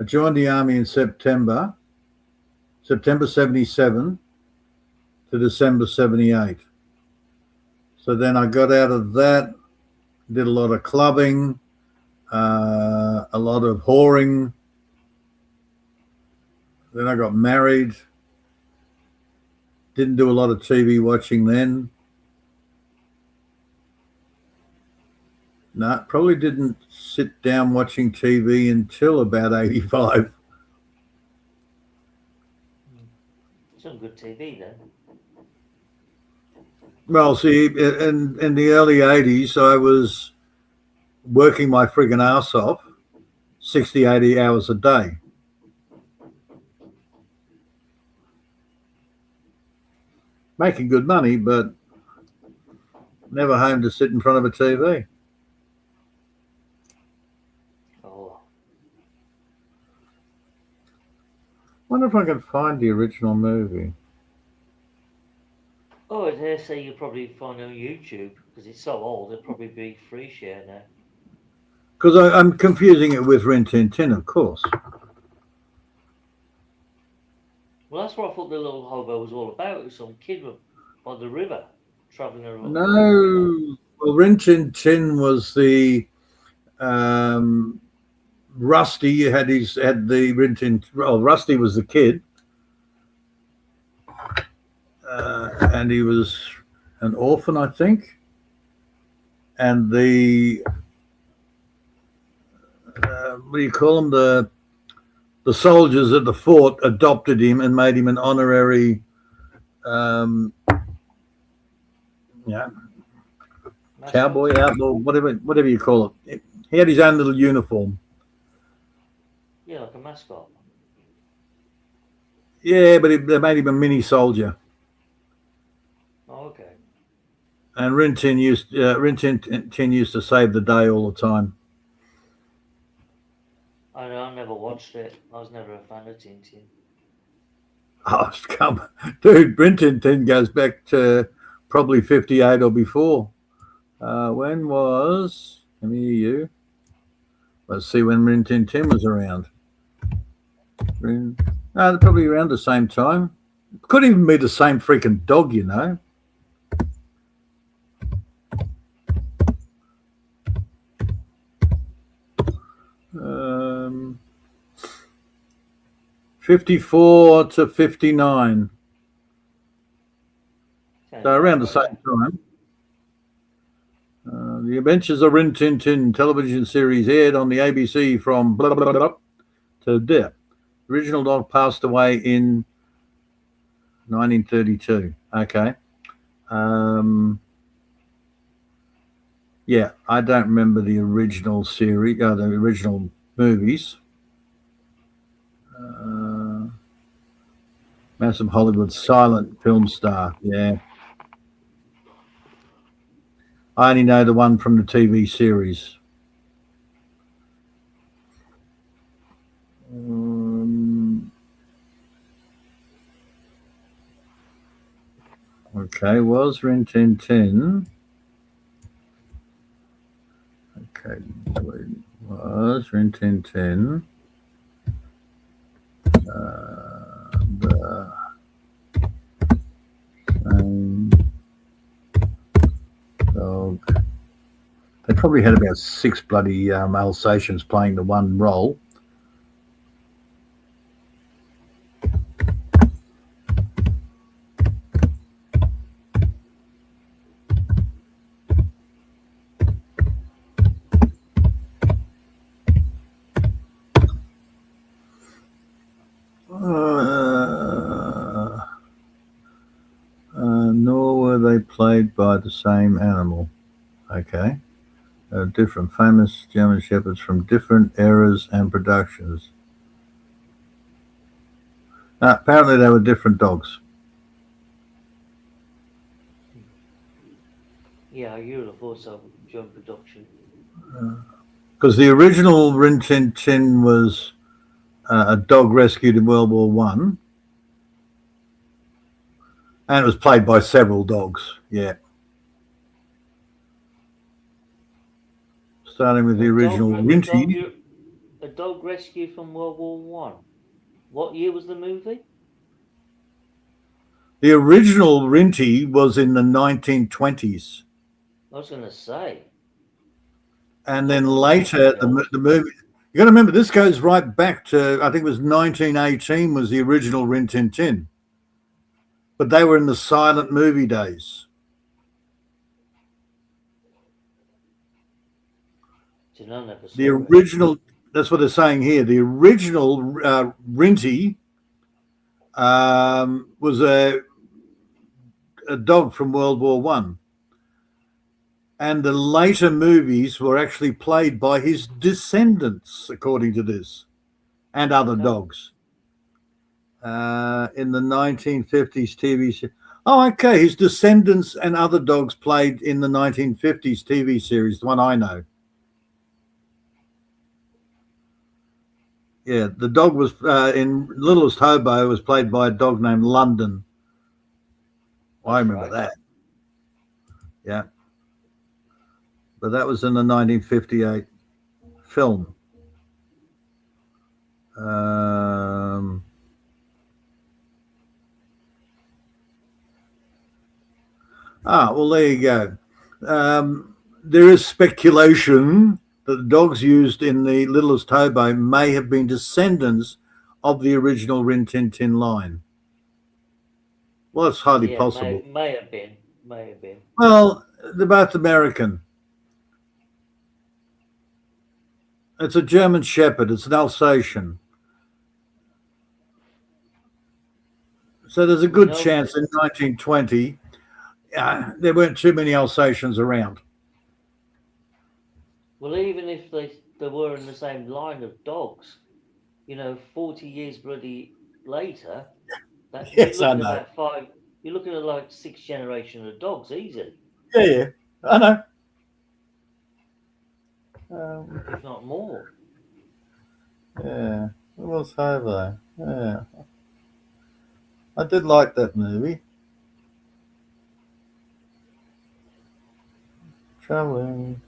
I joined the army in September 77 to December 78. So then I got out of that, did a lot of clubbing, a lot of whoring. Then I got married. Didn't do a lot of TV watching then. No, probably didn't sit down watching TV until about 85. Some good TV then. Well, see, in the early 80s, I was working my friggin' ass off 60, 80 hours a day. Making good money, but never home to sit in front of a TV. Oh, Wonder if I can find the original movie. oh, I dare say you'll probably find it on YouTube because it's so old. It'll probably be free share now. Because I'm confusing it with Rin Tin Tin, of course. Well, that's what I thought the little hobo was all about. It was some kid by the river traveling around. No, well, Rin Tin Tin was the Rusty had the Rin Tin. Well, Rusty was the kid, and he was an orphan, I think. And the what do you call them? The soldiers at the fort adopted him and made him an honorary, cowboy, outlaw, whatever you call it. He had his own little uniform. Yeah, like a mascot. Yeah, but they made him a mini soldier. Oh, okay. And Rin Tin used to save the day all the time. I know, I never watched it. I was never a fan of Tintin. Oh, come, dude! Rin Tin Tin goes back to probably 58 or before. When was? Let me hear you. Let's see when Rin Tin Tin was around. Probably around the same time. Could even be the same freaking dog, you know. Um, 54 to 59. So around the same time. The Adventures of Rin Tin Tin television series aired on the ABC from blah, blah, blah, blah, to death. The original dog passed away in 1932. Okay. Yeah, I don't remember the original series, the original movies. Massive Hollywood silent film star. Yeah. I only know the one from the TV series. Okay, was Rin Tin Tin. Okay, was Rin Tin Tin. The same dog. They probably had about 6 bloody Alsatians playing the one role. Nor were they played by the same animal. Okay. Different famous German Shepherds from different eras and productions. Apparently they were different dogs. Yeah, you would have thought so. Joint production. Because the original Rin Tin Tin was a dog rescued in World War One, and it was played by several dogs. Yeah. Starting with the original Rinty. A dog rescue from World War One. What year was the movie? The original Rinty was in the 1920s. I was going to say. And then later, the movie. You got to remember, this goes right back to, I think it was 1918 was the original Rin Tin Tin. But they were in the silent movie days. I never The saw it. original, that's what they're saying here. The original Rinty was a dog from World War One, and the later movies were actually played by his descendants, according to this, and other Okay. dogs. In the 1950s TV series. Oh, okay. His descendants and other dogs played in the 1950s TV series, the one I know. Yeah, the dog was in Littlest Hobo was played by a dog named London. I That's remember right. that. Yeah. But that was in the 1958 film. Well, there you go. There is speculation that the dogs used in the Littlest Hobo may have been descendants of the original Rin Tin Tin line. Well, it's highly Yeah, possible. may have been. May have been. Well, they're both American. It's a German Shepherd. It's an Alsatian. So there's a You good know, chance in 1920 there weren't too many Alsatians around. well, even if they were in the same line of dogs, 40 years bloody later, that you're Yes, I looking know. about five. You're looking at like 6 generations of dogs, easy, Yeah, I know. if not more. Yeah, Littlest Hobo. Yeah, I did like that movie. Traveling.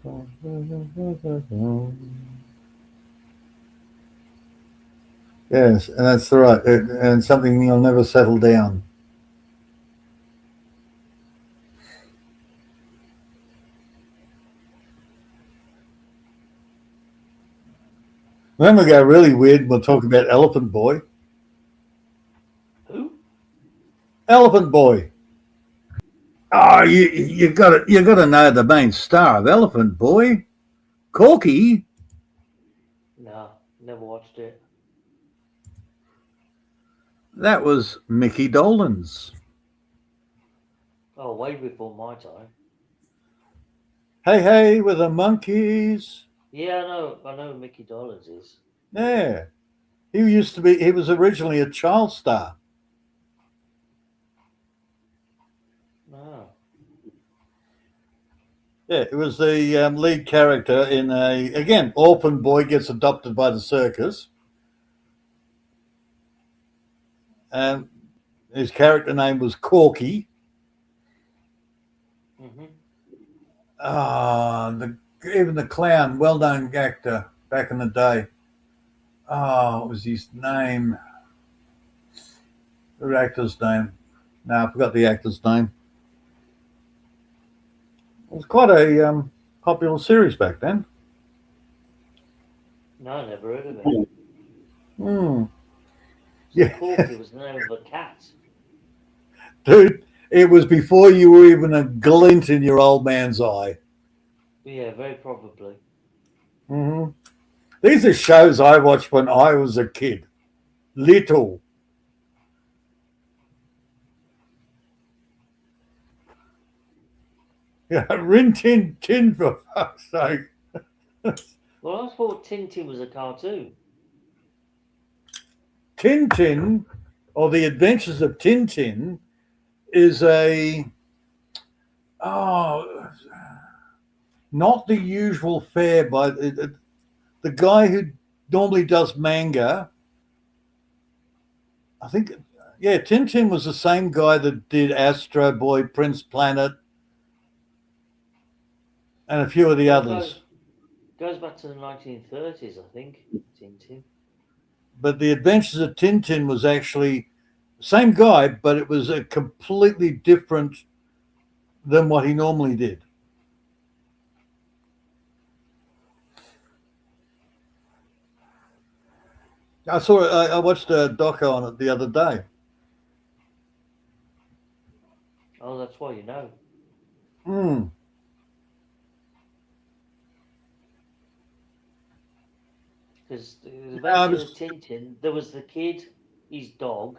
Yes, and that's right. And something you'll never settle down. Then we go really weird. We'll talk about Elephant Boy. Who? Elephant Boy. Oh, you got to know the main star of Elephant Boy, Corky. No, never watched it. That was Mickey Dolenz. Oh, way before my time. Hey, hey, with the monkeys. Yeah, I know who Mickey Dollars is. Yeah, he used to be. He was originally a child star. No. Yeah, it was the lead character in again, orphan boy gets adopted by the circus, and his character name was Corky. Mm-hmm. Even the clown, well-known actor back in the day. What was his name? The actor's name. No, I forgot the actor's name. It was quite a popular series back then. No, never heard of it. Hmm. So Yeah, Corky was the name of a cat. dude, it was before you were even a glint in your old man's eye. Yeah, very probably. Hmm. These are shows I watched when I was a kid. Little. Yeah, Rin Tin Tin, for fuck's sake. Well, I thought Tintin was a cartoon. Tintin, or The Adventures of Tintin, is oh, not the usual fare by the guy who normally does manga. I think, yeah, Tintin was the same guy that did Astro Boy, Prince Planet, and a few of the Well, others. goes back to the 1930s, I think. Tintin. But The Adventures of Tintin was actually same guy, but it was a completely different than what he normally did. I watched a doco on it the other day. Oh, that's why you know. Hmm. Because the I Adventures of was, Tintin, there was the kid, his dog,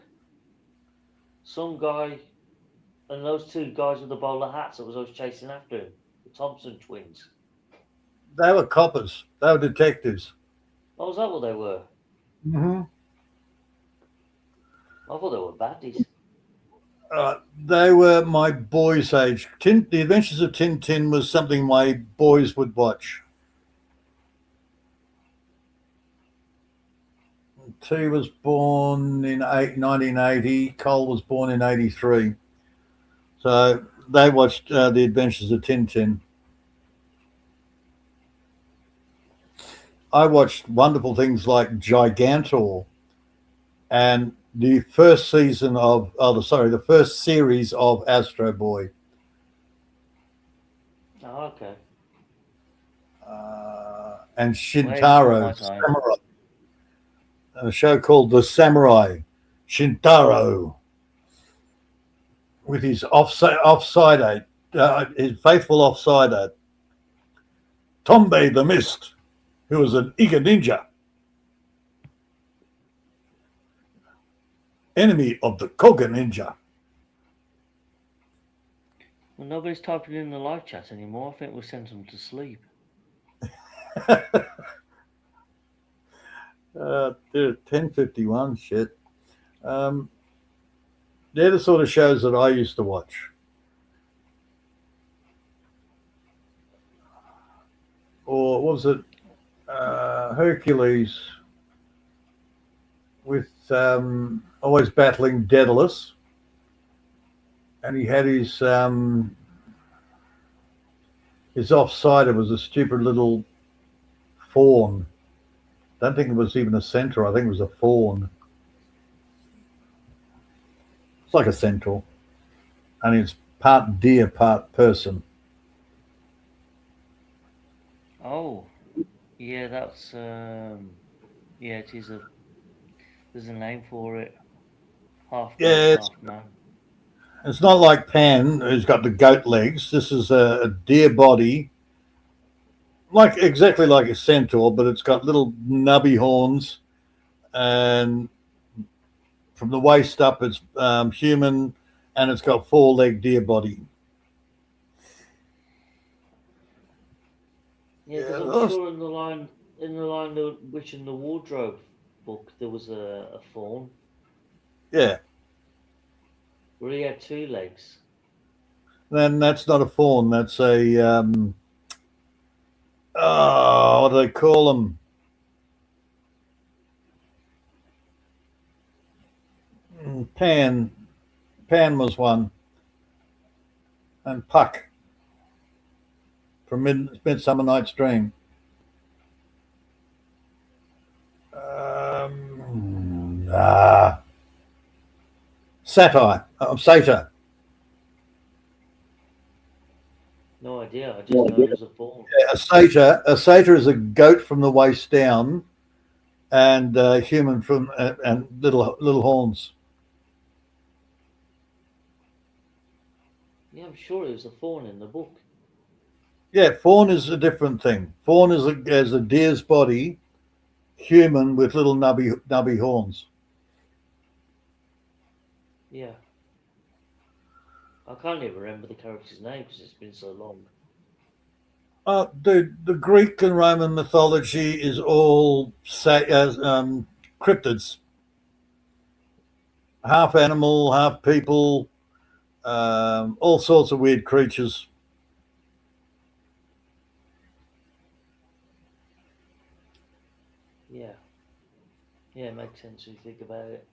some guy, and those two guys with the bowler hats that was always chasing after him, the Thompson twins. they were coppers. They were detectives. Oh, was that what they were? Mm-hmm. I thought they were baddies. They were my boys' age. The Adventures of Tintin was something my boys would watch. T was born in 1980. Cole was born in 83. So they watched The Adventures of Tintin. I watched wonderful things like Gigantor and the first season of, the first series of Astro Boy. Oh, okay. And Way before my Shintaro, time. Samurai. A show called The Samurai, Shintaro, with his offside his faithful offsider, Tombe the Mist, who was an Iga ninja, enemy of the Koga ninja. Well, nobody's typing in the live chat anymore. I think we sent them to sleep. They're 10:51. Shit. They're the sort of shows that I used to watch. Or what was it? Hercules with always battling Daedalus, and he had his offsider was a stupid little fawn. Don't think it was even a centaur. I think it was a fawn. It's like a centaur, and it's part deer, part person. Oh, yeah, that's yeah, it is a. There's a name for it. Half Yeah, bird, half man. it's not like Pan, who's got the goat legs. This is a deer body, like exactly like a centaur, but it's got little nubby horns, and from the waist up, it's human, and it's got 4-leg deer body. Yeah, because I'm Yeah, sure in the line the Witch in the Wardrobe book, there was a faun yeah. where he had 2 legs. Then that's not a fawn. That's a what do they call them? Pan. Pan was one, and Puck from Midsummer Night's Dream. Satire. Satyr. No idea. I just know it was a faun. A satyr. A satyr is a goat from the waist down, and human from and little horns. Yeah, I'm sure it was a faun in the book. Yeah, fawn is a different thing. Fawn is a deer's body, human with little nubby horns. Yeah. I can't even remember the character's name because it's been so long. Dude, the Greek and Roman mythology is all cryptids. Half animal, half people, all sorts of weird creatures. Yeah. Yeah, it makes sense when you think about it.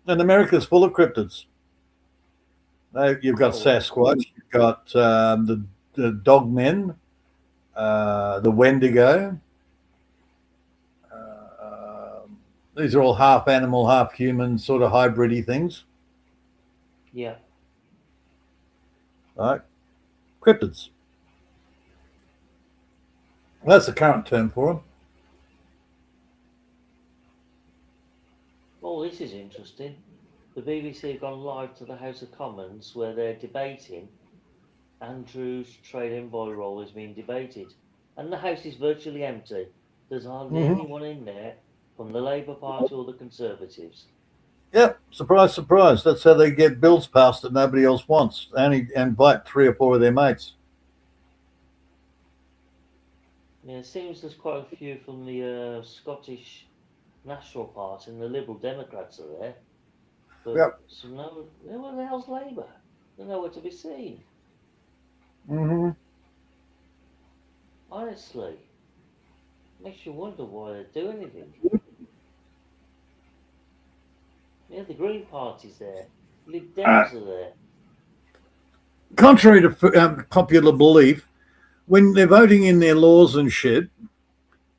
And America's full of cryptids. You've got Sasquatch, you've got the dogmen, the Wendigo. These are all half animal, half human, sort of hybridy things. Yeah. Right? Cryptids. Well, that's the current term for them. Oh, this is interesting. The BBC have gone live to the House of Commons where they're debating. Andrew's trade envoy role is being debated, and the House is virtually empty. There's hardly anyone in there from the Labour Party or the Conservatives. Yep, surprise, surprise. That's how they get bills passed that nobody else wants. They only invite 3 or 4 of their mates. Yeah, it seems there's quite a few from the Scottish National Party and the Liberal Democrats are there. But Yep. so where the hell's Labour? They're nowhere to be seen. Mm-hmm. Honestly. Makes you wonder why they do anything. Yeah, the Green Party's there. Lib Dems are there. Contrary to popular belief, when they're voting in their laws and shit,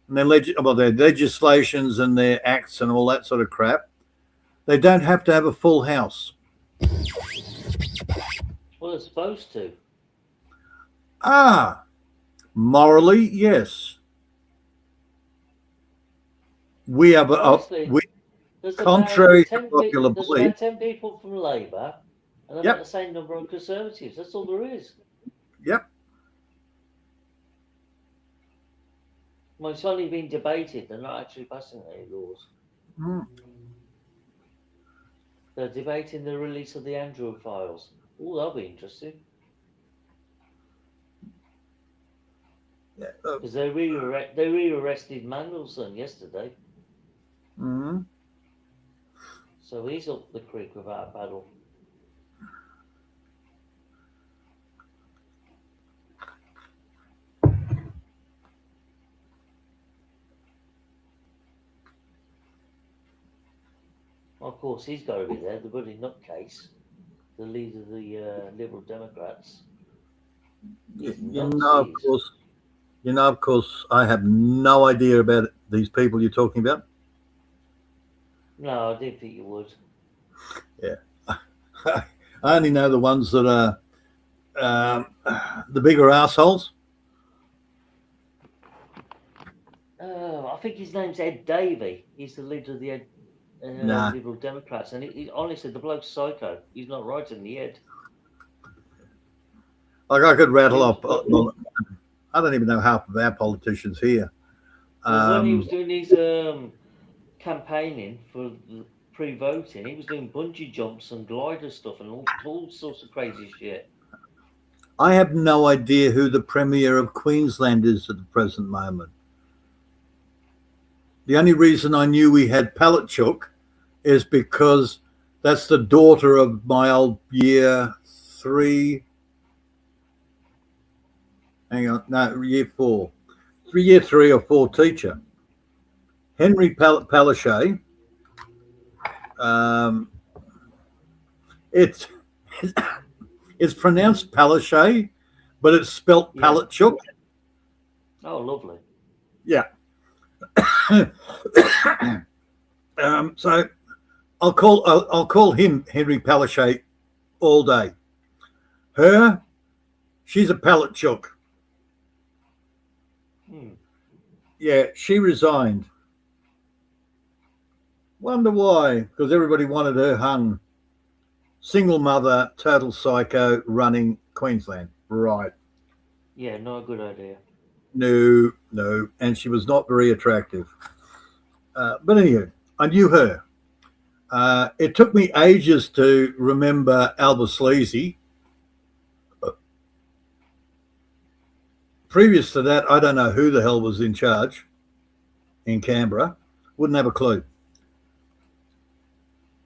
and their legislations and their acts and all that sort of crap, they don't have to have a full house. Well, they're supposed to. Morally, yes. We have Honestly, contrary to there's popular belief. about 10 people from Labour and about the same number of Conservatives. That's all there is. Yep. Well, it's only been debated. They're not actually passing any laws. They're debating the release of the Android files. Oh, that'll be interesting. Because they re-arrested Mandelson yesterday. Mm-hmm. So he's up the creek without a paddle. Of course, he's got to be there, the bloody nutcase, the leader of the Liberal Democrats. Of course, I have no idea about these people you're talking about. No, I didn't think you would. Yeah. I only know the ones that are the bigger assholes. I think his name's Ed Davey. He's the leader of the Liberal Democrats. And he honestly, the bloke's psycho. He's not right in the head. Like I could rattle off. I don't even know half of our politicians here. When he was doing his campaigning for pre-voting, he was doing bungee jumps and glider stuff and all sorts of crazy shit. I have no idea who the Premier of Queensland is at the present moment. The only reason I knew we had PLUCK is because that's the daughter of my old year 3. Year 4. Year 3 or 4 teacher. Henry Palaszczuk. It's pronounced Palaszczuk, but it's spelt PLUCK. Oh, lovely. Yeah. So I'll call him Henry Palaszczuk all day. Her, she's a PLUCK. Yeah, she resigned. Wonder why? Because everybody wanted her hung. Single mother, total psycho, running Queensland. Right. Yeah, not a good idea. No. And she was not very attractive. But anyway, I knew her. It took me ages to remember Albert Sleazy. Previous to that, I don't know who the hell was in charge in Canberra. Wouldn't have a clue.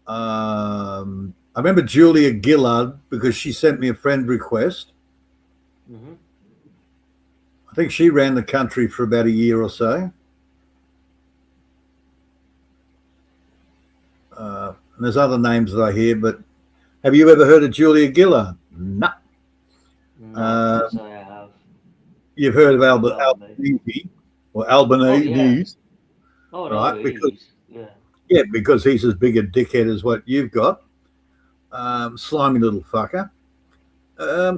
I remember Julia Gillard because she sent me a friend request. Mm-hmm. I think she ran the country for about a year or so. And there's other names that I hear, but have you ever heard of Julia Gillard? No. No, I have. You've heard of Albanese or Albanese. Oh, right? No, because, because he's as big a dickhead as what you've got. Slimy little fucker. I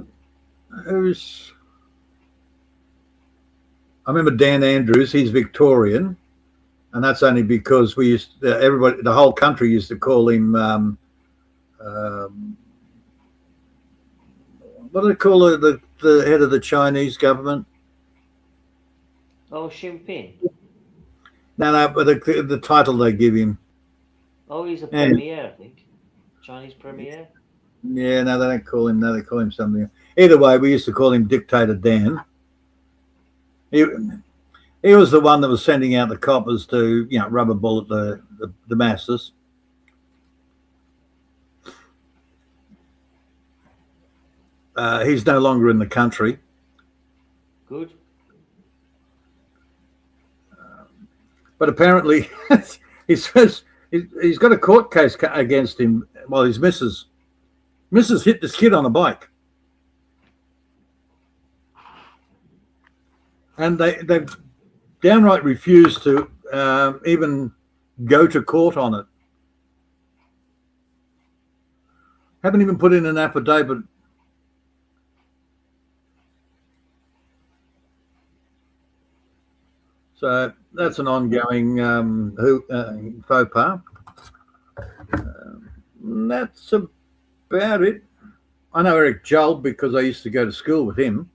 remember Dan Andrews. He's Victorian, and that's only because the whole country used to call him. What do they call it? The head of the Chinese government? Oh, Xi Jinping. No, but the title they give him. Oh, he's a Yeah. premier, I think. Chinese premier. Yeah, no, they don't call him. No, they call him something. Either way, we used to call him Dictator Dan. He was the one that was sending out the coppers to, rubber bullet the masses. He's no longer in the country. Good. But apparently, he's got a court case against him. Well, his missus hit this kid on a bike. And they downright refused to even go to court on it. Haven't even put in an affidavit. So that's an ongoing faux pas. That's about it. I know Eric Joel because I used to go to school with him.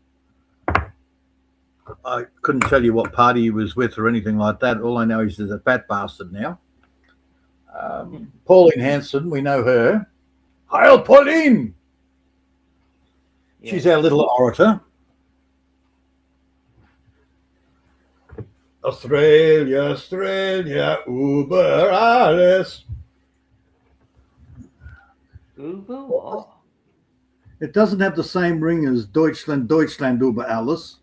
I couldn't tell you what party he was with or anything like that. All I know is he's a fat bastard now. Pauline Hanson, we know her. Hail, Pauline! Yeah. She's our little orator. Australia, Uber alles. Uber what? It doesn't have the same ring as Deutschland, Uber alles.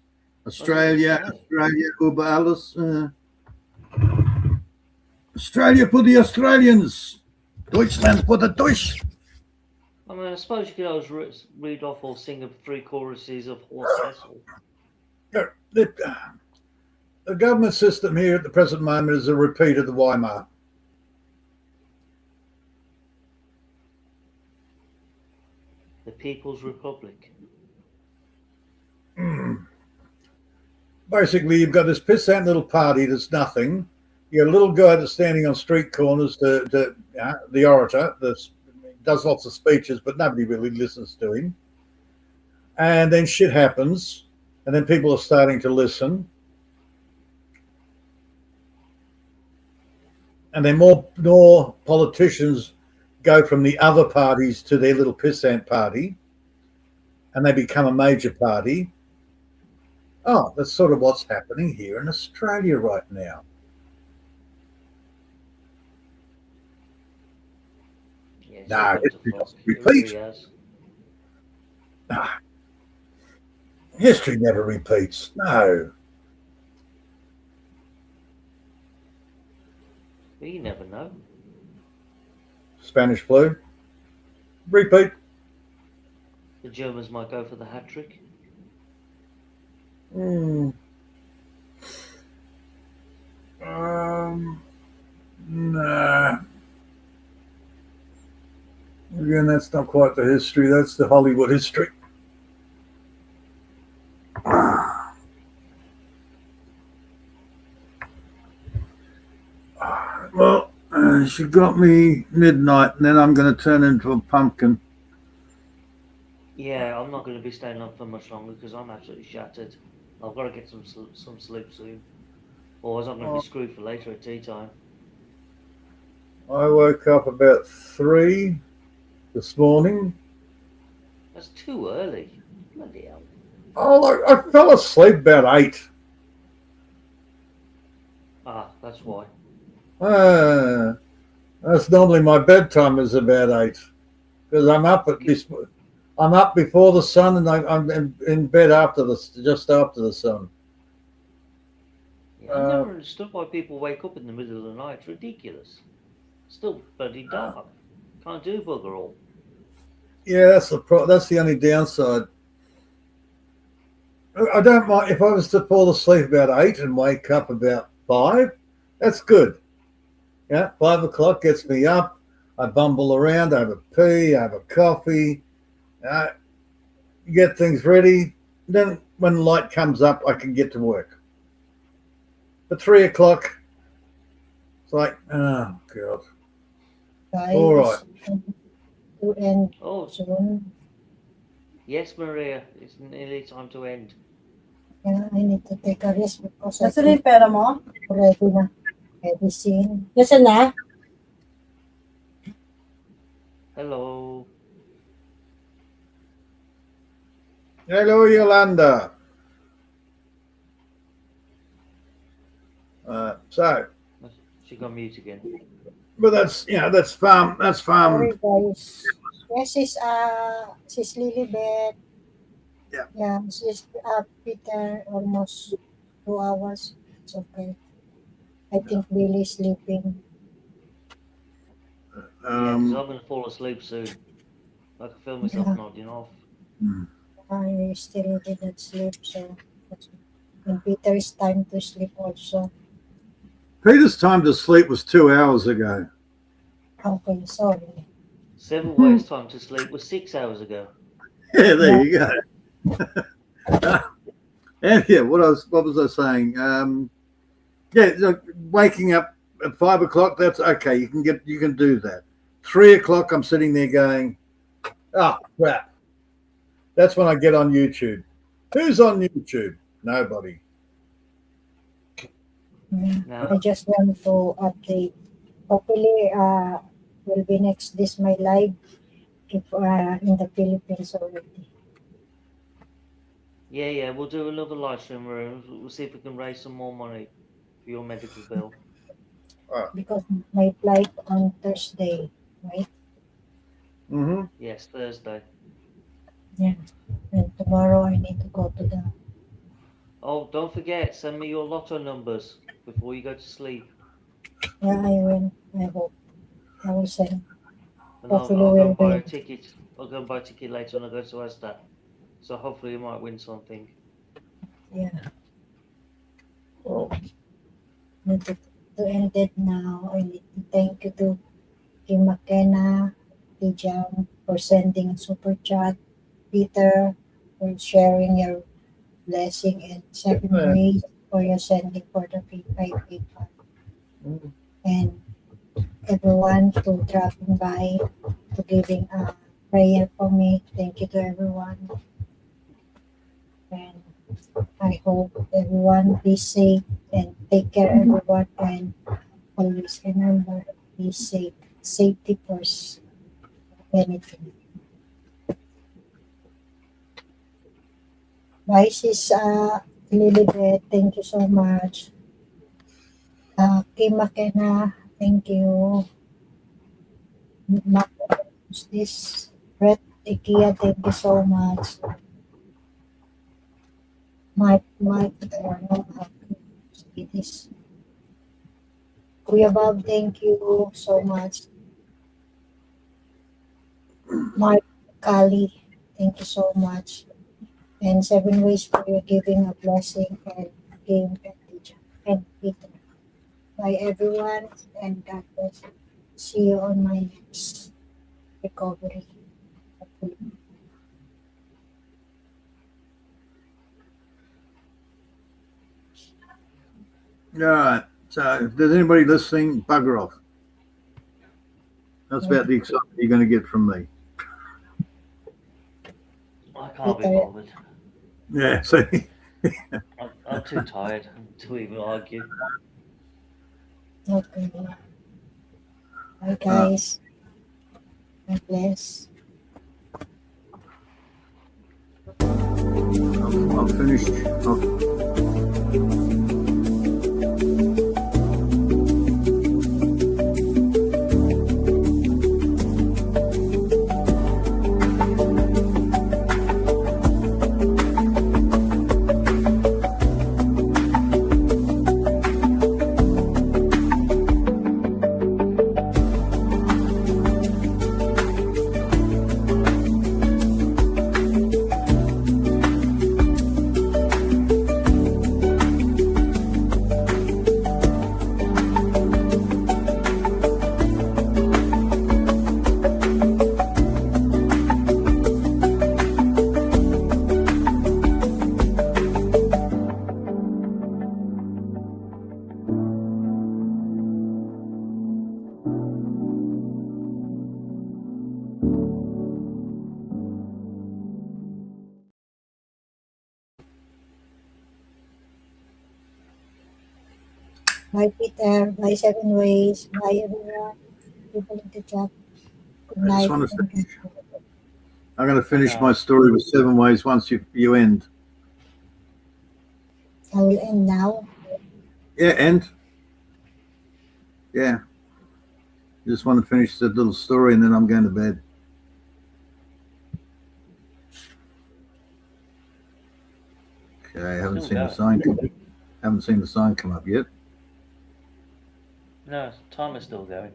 Australia, Uber alles. Australia for the Australians. Deutschland for the Deutsch. I mean, I suppose you could always read off or sing 3 choruses of Horst Hessel. The government system here at the present moment is a repeat of the Weimar. The People's Republic. Basically, you've got this pissant little party that's nothing. You got a little guy that's standing on street corners, the orator, that does lots of speeches, but nobody really listens to him. And then shit happens, and then people are starting to listen. And then more politicians go from the other parties to their little pissant party, and they become a major party. Oh, that's sort of what's happening here in Australia right now. Yeah, No, history doesn't repeat. No. History never repeats. No. But you never know. Spanish flu. Repeat. The Germans might go for the hat trick. Nah. Again, that's not quite the history. That's the Hollywood history. Well, she got me midnight, and then I'm going to turn into a pumpkin. Yeah, I'm not going to be staying up for much longer because I'm absolutely shattered. I've got to get some sleep soon. Otherwise, I'm going to be screwed for later at tea time. I woke up about 3 this morning. That's too early. Bloody hell. Oh, I fell asleep about 8. Ah, that's why. That's normally my bedtime is about 8 because I'm up before the sun, and I'm in bed just after the sun. Yeah, I never understood why people wake up in the middle of the night. It's ridiculous. Still bloody dark. Can't do bugger all. Yeah, that's the only downside. I don't mind if I was to fall asleep about 8 and wake up about 5. That's good. Yeah, 5 o'clock gets me up. I bumble around. I have a pee. I have a coffee. Get things ready. Then when the light comes up, I can get to work. But 3 o'clock, it's like, oh God. All right. To end Oh, soon. yes, Maria. It's nearly time to end. Yeah, I need to take a rest because Nasaan yung pera mo? ready na. medicine. Nasaan na? Hello. Hello, Yolanda. So, She got mute again. but that's that's farm. That's Sorry, farm. guys. Yes, she's Lilibet. Yeah. Yeah, she's Peter almost 2 hours. It's okay. I think Billy's sleeping. Yeah, because I'm gonna fall asleep soon. I can feel myself Yeah. nodding off. I still didn't sleep, so and Peter's time to sleep also. Peter's time to sleep was 2 hours ago. Okay, sorry. Seven Ways time to sleep was 6 hours ago. Yeah, there Yeah. you go. And yeah, what was I saying? Yeah, look, waking up at 5 o'clock. That's okay. You can do that. 3 o'clock, I'm sitting there going, oh crap. That's when I get on YouTube. Who's on YouTube? Nobody. Yeah. No. I just want to update. Hopefully, will be next this my live if in the Philippines already. Yeah, we'll do another live stream. We'll see if we can raise some more money for your medical bill. Because my flight on Thursday, right? Mm-hmm. Yes, Thursday. Yeah. And tomorrow I need to go to the. Oh, don't forget, send me your lotto numbers before you go to sleep. Yeah, I will. I hope. I will send. And Hopefully I'll go we'll and buy win. a ticket. I'll go and buy a ticket later when I go to JEDDAH. So hopefully you might win something. Yeah. Oh. Need to end it now. I need to thank you to Kim McKenna, Tijam for sending a super chat, Peter for sharing your blessing, and Seven Yeah. Ways for your sending for the PayPal. And everyone to dropping by to giving a prayer for me. Thank you to everyone. And I hope everyone be safe and take care everyone and always remember be safe. Safety first. Anything. Bye sis Lilibet. Thank you so much. Kim McKenna, thank you. Who's this? Brett Ikea, thank you so much. Mike, I don't know how to say this. Kuya Bob, thank you so much. Mark Kali, thank you so much. And Seven Ways for your giving a blessing and game and teacher and Peter. Bye everyone and God bless. See you on my next recovery. Hopefully. All right. So if there's anybody listening, bugger off. That's about the excitement you're going to get from me. I can't be Peter. bothered. Yeah. See. I'm too tired to even argue. Okay. Bye guys. God bless. I'm finished. Bye, Peter. Bye, Seven Ways. Bye, everyone. People in the chat. Good I just night. want to Thank you. I'm going to finish No. my story with 7 ways once you end. I will end now. Yeah, end. Yeah. Just want to finish that little story and then I'm going to bed. Okay, I haven't Still seen the going. sign come up yet. No, time is still going.